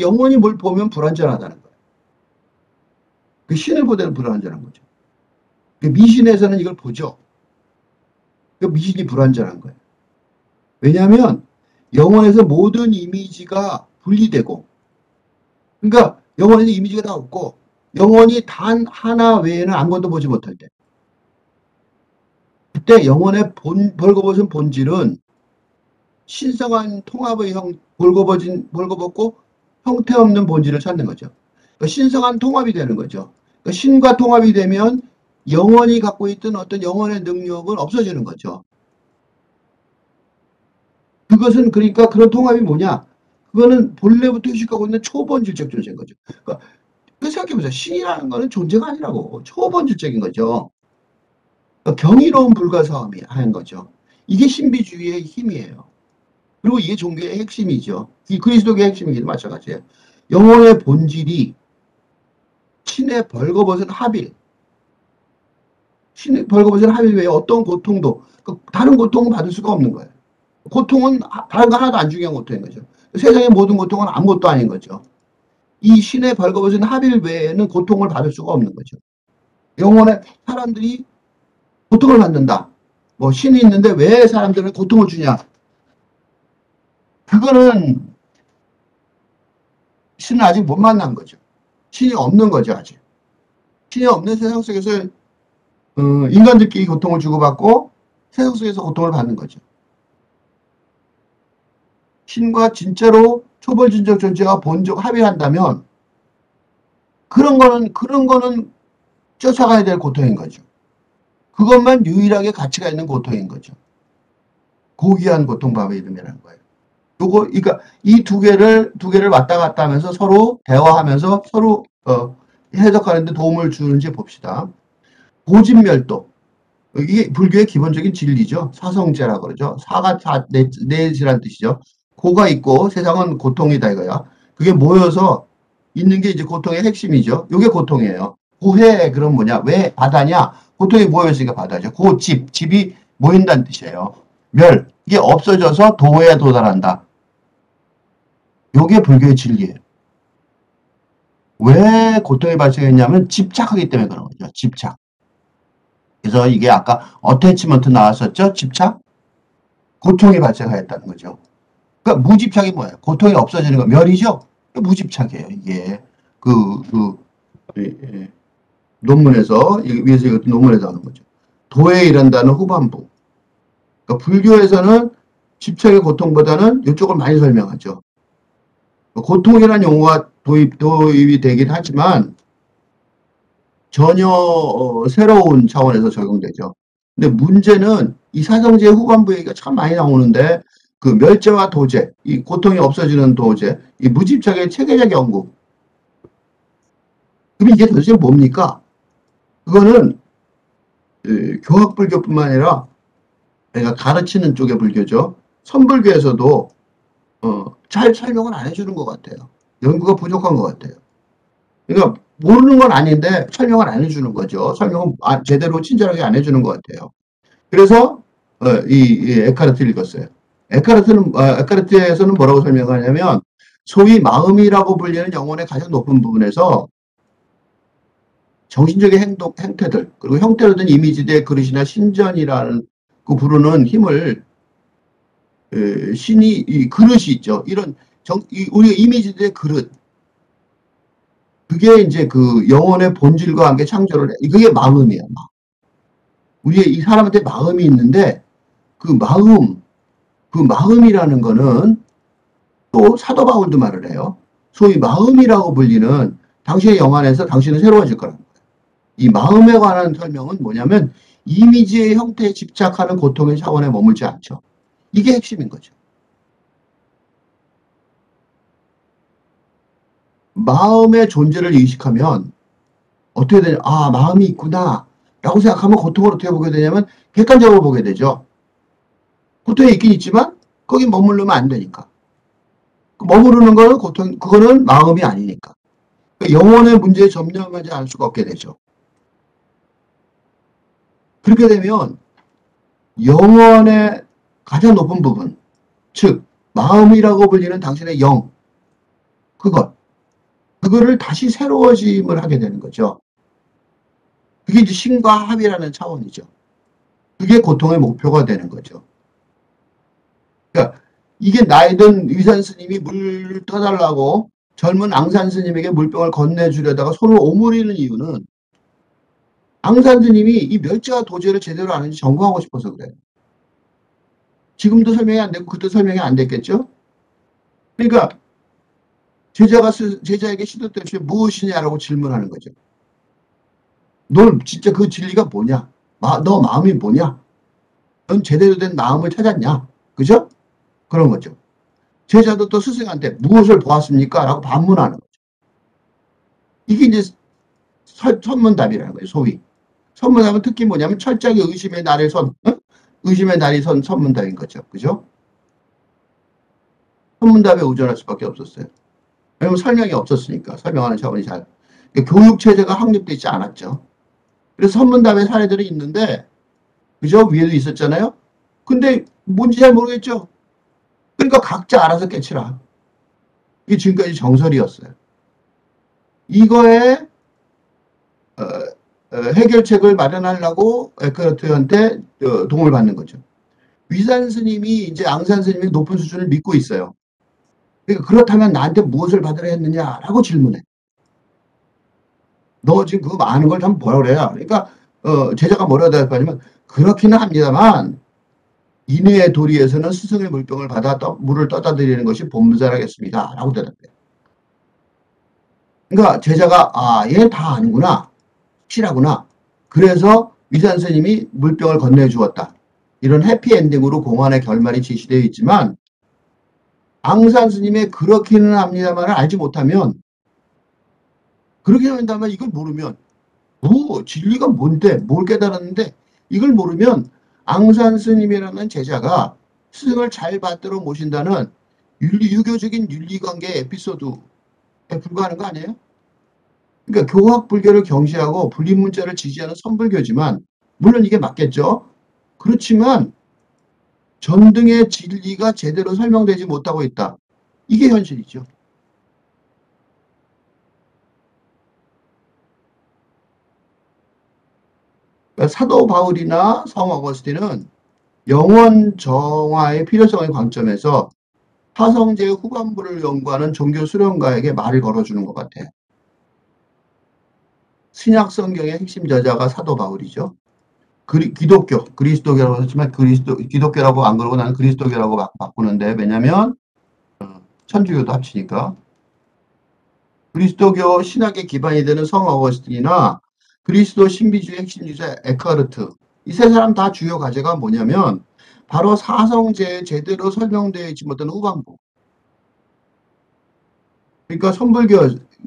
영원히 뭘 보면 불완전하다는 거예요. 그 신을 보다는 불완전한 거죠. 그 미신에서는 이걸 보죠. 그 미신이 불완전한 거예요. 왜냐하면 영혼에서 모든 이미지가 분리되고, 그러니까 영혼에는 이미지가 다 없고, 영혼이 단 하나 외에는 아무것도 보지 못할 때. 그때 영혼의 벌거벗은 본질은 신성한 통합의 벌거벗고 형태 없는 본질을 찾는 거죠. 그러니까 신성한 통합이 되는 거죠. 그러니까 신과 통합이 되면 영혼이 갖고 있던 어떤 영혼의 능력은 없어지는 거죠. 그것은 그러니까 그런 통합이 뭐냐? 그거는 본래부터 의식하고 있는 초본질적 존재인 거죠. 그러니까 그 생각해보세요. 신이라는 거는 존재가 아니라고. 초본질적인 거죠. 그러니까 경이로운 불가사함이 하는 거죠. 이게 신비주의의 힘이에요. 그리고 이게 종교의 핵심이죠. 이 그리스도교의 핵심이기도 마찬가지예요. 영혼의 본질이 신의 벌거벗은 합일, 신의 벌거벗은 합일 외에 어떤 고통도, 다른 고통은 받을 수가 없는 거예요. 고통은 다른 거 하나도 안 중요한 고통인 거죠. 세상의 모든 고통은 아무것도 아닌 거죠. 이 신의 벌거벗은 합일 외에는 고통을 받을 수가 없는 거죠. 영혼의 사람들이 고통을 받는다. 뭐 신이 있는데 왜 사람들은 고통을 주냐? 그거는 신을 아직 못 만난 거죠. 신이 없는 거죠, 아직. 신이 없는 세상 속에서 인간들끼리 고통을 주고받고 세상 속에서 고통을 받는 거죠. 신과 진짜로 초벌진적 존재가 본적 합의한다면 그런 거는 쫓아가야 될 고통인 거죠. 그것만 유일하게 가치가 있는 고통인 거죠. 고귀한 고통밥의 이름이라는 거예요. 그러니까 이 두 개를 왔다 갔다 하면서 서로 대화하면서 서로 해석하는 데 도움을 주는지 봅시다. 고진멸도. 이게 불교의 기본적인 진리죠. 사성제라고 그러죠. 사가 넷이란 뜻이죠. 고가 있고 세상은 고통이다 이거야. 그게 모여서 있는 게 이제 고통의 핵심이죠. 이게 고통이에요. 고해 그럼 뭐냐? 왜 바다냐? 고통이 모여있으니까 바다죠. 집이 모인다는 뜻이에요. 멸, 이게 없어져서 도에 도달한다. 이게 불교의 진리예요. 왜 고통이 발생했냐면 집착하기 때문에 그런 거죠. 집착. 그래서 이게 아까 어태치먼트 나왔었죠? 집착? 고통이 발생하였다는 거죠. 그러니까 무집착이 뭐예요? 고통이 없어지는 거 멸이죠? 무집착이에요. 이게 예, 예. 논문에서 위에서 이것도 논문에서 하는 거죠. 도에 이른다는 후반부. 그러니까 불교에서는 집착의 고통보다는 이쪽을 많이 설명하죠. 고통이라는 용어가 도입이 되긴 하지만 전혀 새로운 차원에서 적용되죠. 근데 문제는 이 사성제 후반부 얘기가 참 많이 나오는데 그 멸제와 도제, 이 고통이 없어지는 도제, 이 무집착의 체계적 연구. 그럼 이게 도대체 뭡니까? 그거는 교학불교뿐만 아니라 내가 가르치는 쪽의 불교죠. 선불교에서도 잘 설명을 안 해주는 것 같아요. 연구가 부족한 것 같아요. 그러니까 모르는 건 아닌데 설명을 안 해주는 거죠. 설명은 제대로 친절하게 안 해주는 것 같아요. 그래서 이 에카르트를 읽었어요. 에카르트에서는 뭐라고 설명하냐면 소위 마음이라고 불리는 영혼의 가장 높은 부분에서 정신적인 행태들 그리고 형태로 된 이미지의 그릇이나 신전이라는 그 부르는 힘을 신이 이 그릇이 있죠. 이런 우리가 이미지의 그릇 그게 이제 그 영혼의 본질과 함께 창조를 해. 그게 마음이야. 우리의 이 사람한테 마음이 있는데 그 마음이라는 거는 또 사도 바울도 말을 해요. 소위 마음이라고 불리는 당신의 영안에서 당신은 새로워질 거라는 거예요. 이 마음에 관한 설명은 뭐냐면 이미지의 형태에 집착하는 고통의 차원에 머물지 않죠. 이게 핵심인 거죠. 마음의 존재를 의식하면 어떻게 되냐? 아, 마음이 있구나. 라고 생각하면 고통을 어떻게 보게 되냐면 객관적으로 보게 되죠. 고통이 있긴 있지만 거기 머무르면 안 되니까. 머무르는 거는 그거는 마음이 아니니까. 영혼의 문제에 점령하지 않을 수가 없게 되죠. 그렇게 되면 영혼의 가장 높은 부분, 즉 마음이라고 불리는 당신의 영, 그거를 다시 새로워짐을 하게 되는 거죠. 그게 이제 신과 합이라는 차원이죠. 그게 고통의 목표가 되는 거죠. 그러니까 이게 나이든 의산 스님이 물 떠달라고 젊은 앙산 스님에게 물병을 건네주려다가 손을 오므리는 이유는 앙산 스님이 이 멸자와 도제를 제대로 아는지 점검하고 싶어서 그래요. 지금도 설명이 안 되고 그때 설명이 안 됐겠죠? 그러니까 제자에게 시도때문에 무엇이냐라고 질문하는 거죠. 넌 진짜 그 진리가 뭐냐? 너 마음이 뭐냐? 넌 제대로 된 마음을 찾았냐? 그죠? 그런 거죠. 제자도 또 스승한테 무엇을 보았습니까? 라고 반문하는 거죠. 이게 이제 선문답이라는 거예요, 소위. 선문답은 특히 뭐냐면 철저하게 의심의 날에 의심의 날이 선 선문답인 거죠. 그죠? 선문답에 의존할 수밖에 없었어요. 왜냐면 설명이 없었으니까. 설명하는 차원이 잘. 교육체제가 확립되어 있지 않았죠. 그래서 선문답의 사례들이 있는데, 그죠? 위에도 있었잖아요? 근데 뭔지 잘 모르겠죠? 그러니까 각자 알아서 깨치라. 이게 지금까지 정설이었어요. 이거에 해결책을 마련하려고 에크하트한테 도움을 받는 거죠. 위산 스님이 이제 앙산 스님의 높은 수준을 믿고 있어요. 그러니까 그렇다면 나한테 무엇을 받으려 했느냐라고 질문해. 너 지금 그거 많은 걸 좀 뭐라 그래요? 그러니까 제자가 뭐라고 대답하냐면 그렇기는 합니다만 인해의 도리에서는 스승의 물병을 받아 물을 떠다 드리는 것이 본무자라겠습니다. 라고 대답해요. 그러니까 제자가 얘 다 아는구나. 확실하구나. 그래서 위산 스님이 물병을 건네주었다. 이런 해피엔딩으로 공안의 결말이 제시되어 있지만 앙산 스님의 그렇기는 합니다만을 알지 못하면 그렇게 한다면 이걸 모르면 진리가 뭔데 뭘 깨달았는데 이걸 모르면 앙산 스님이라는 제자가 스승을 잘 받들어 모신다는 유교적인 윤리관계 에피소드에 불과하는 거 아니에요? 그러니까 교학불교를 경시하고 불립문자를 지지하는 선불교지만 물론 이게 맞겠죠. 그렇지만 전등의 진리가 제대로 설명되지 못하고 있다. 이게 현실이죠. 그러니까 사도 바울이나 성 어거스틴은 영원 정화의 필요성의 관점에서 화성제의 후반부를 연구하는 종교 수련가에게 말을 걸어주는 것 같아요. 신약 성경의 핵심 저자가 사도 바울이죠. 기독교, 그리스도교라고 했지만 기독교라고 안 그러고 나는 그리스도교라고 바꾸는데 왜냐면 천주교도 합치니까 그리스도교 신학의 기반이 되는 성 어거스틴이나 그리스도 신비주의 핵심주자 에크하르트 이 세 사람 다 주요 과제가 뭐냐면 바로 사성제에 제대로 설명되어 있지 못한 후반부. 그러니까 선불교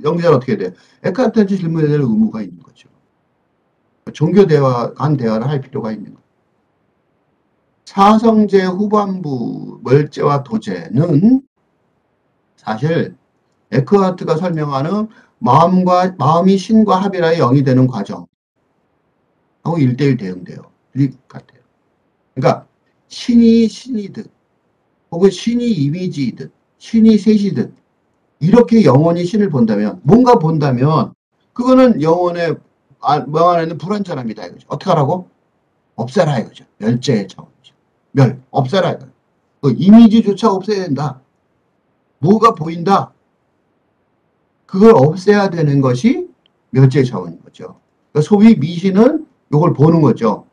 영자는 어떻게 돼? 에크하르트한테 질문해야 될 의무가 있는 거죠. 종교 대화 간 대화를 할 필요가 있는 거예요. 사성제 후반부 멸제와 도제는 사실 에크하르트가 설명하는 마음이 신과 합이라의 영이 되는 과정하고 1대1 대응돼요. 같아요. 그러니까 신이 신이듯 혹은 신이 이미지이듯 신이 셋이듯 이렇게 영원히 신을 본다면 뭔가 본다면 그거는 영혼의 명 안에는 불완전합니다. 이거죠. 어떻게 하라고? 없애라 이거죠. 멸제의 차원이죠. 없애라 이거죠. 그 이미지조차 없애야 된다. 뭐가 보인다? 그걸 없애야 되는 것이 멸제 차원인 거죠. 그러니까 소위 미신은 이걸 보는 거죠.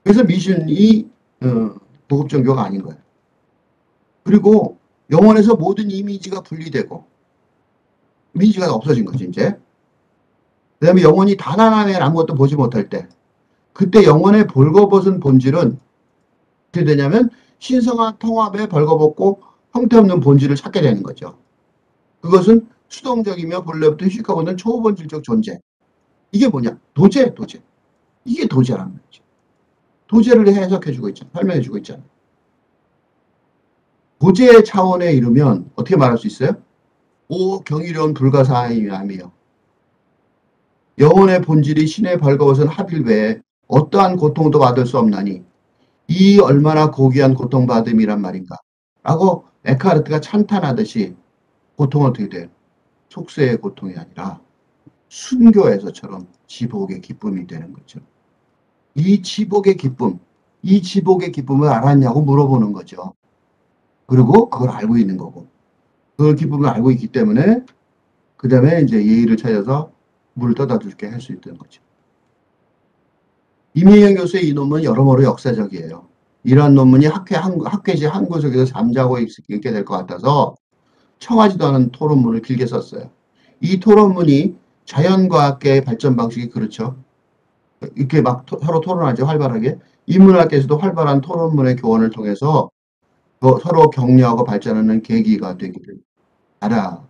그래서 미신이 고급 종교가 아닌 거예요. 그리고 영혼에서 모든 이미지가 분리되고 이미지가 없어진 거죠. 이제 그 다음에 영혼이 단 하나의 아무것도 보지 못할 때 그때 영혼의 벌거벗은 본질은 어떻게 되냐면 신성한 통합에 벌거벗고 형태없는 본질을 찾게 되는 거죠. 그것은 수동적이며 본래부터 휴식하고 있는 초본질적 존재. 이게 뭐냐? 도제. 이게 도제라는 거죠. 도제를 해석해주고 있잖아요. 설명해주고 있잖아요. 도제의 차원에 이르면 어떻게 말할 수 있어요? 경이로운 불가사의함이요. 영혼의 본질이 신의 벌거벗은 합일 외에 어떠한 고통도 받을 수 없나니 이 얼마나 고귀한 고통받음이란 말인가 라고 에크하르트가 찬탄하듯이 고통은 어떻게 돼요? 속세의 고통이 아니라 순교에서처럼 지복의 기쁨이 되는 거죠. 이 지복의 기쁨을 알았냐고 물어보는 거죠. 그리고 그걸 알고 있는 거고. 그 기쁨을 알고 있기 때문에 그 다음에 이제 예의를 찾아서 물을 떠다 줄게 할 수 있다는 거죠. 이민영 교수의 이 논문은 여러모로 역사적이에요. 이러한 논문이 학회지 한 구석에서 잠자고 있게 될 것 같아서 청하지도 않은 토론문을 길게 썼어요. 이 토론문이 자연과학계의 발전 방식이 그렇죠. 이렇게 막 서로 토론하죠, 활발하게. 인문학계에서도 활발한 토론문의 교환을 통해서 서로 격려하고 발전하는 계기가 되기를 바라.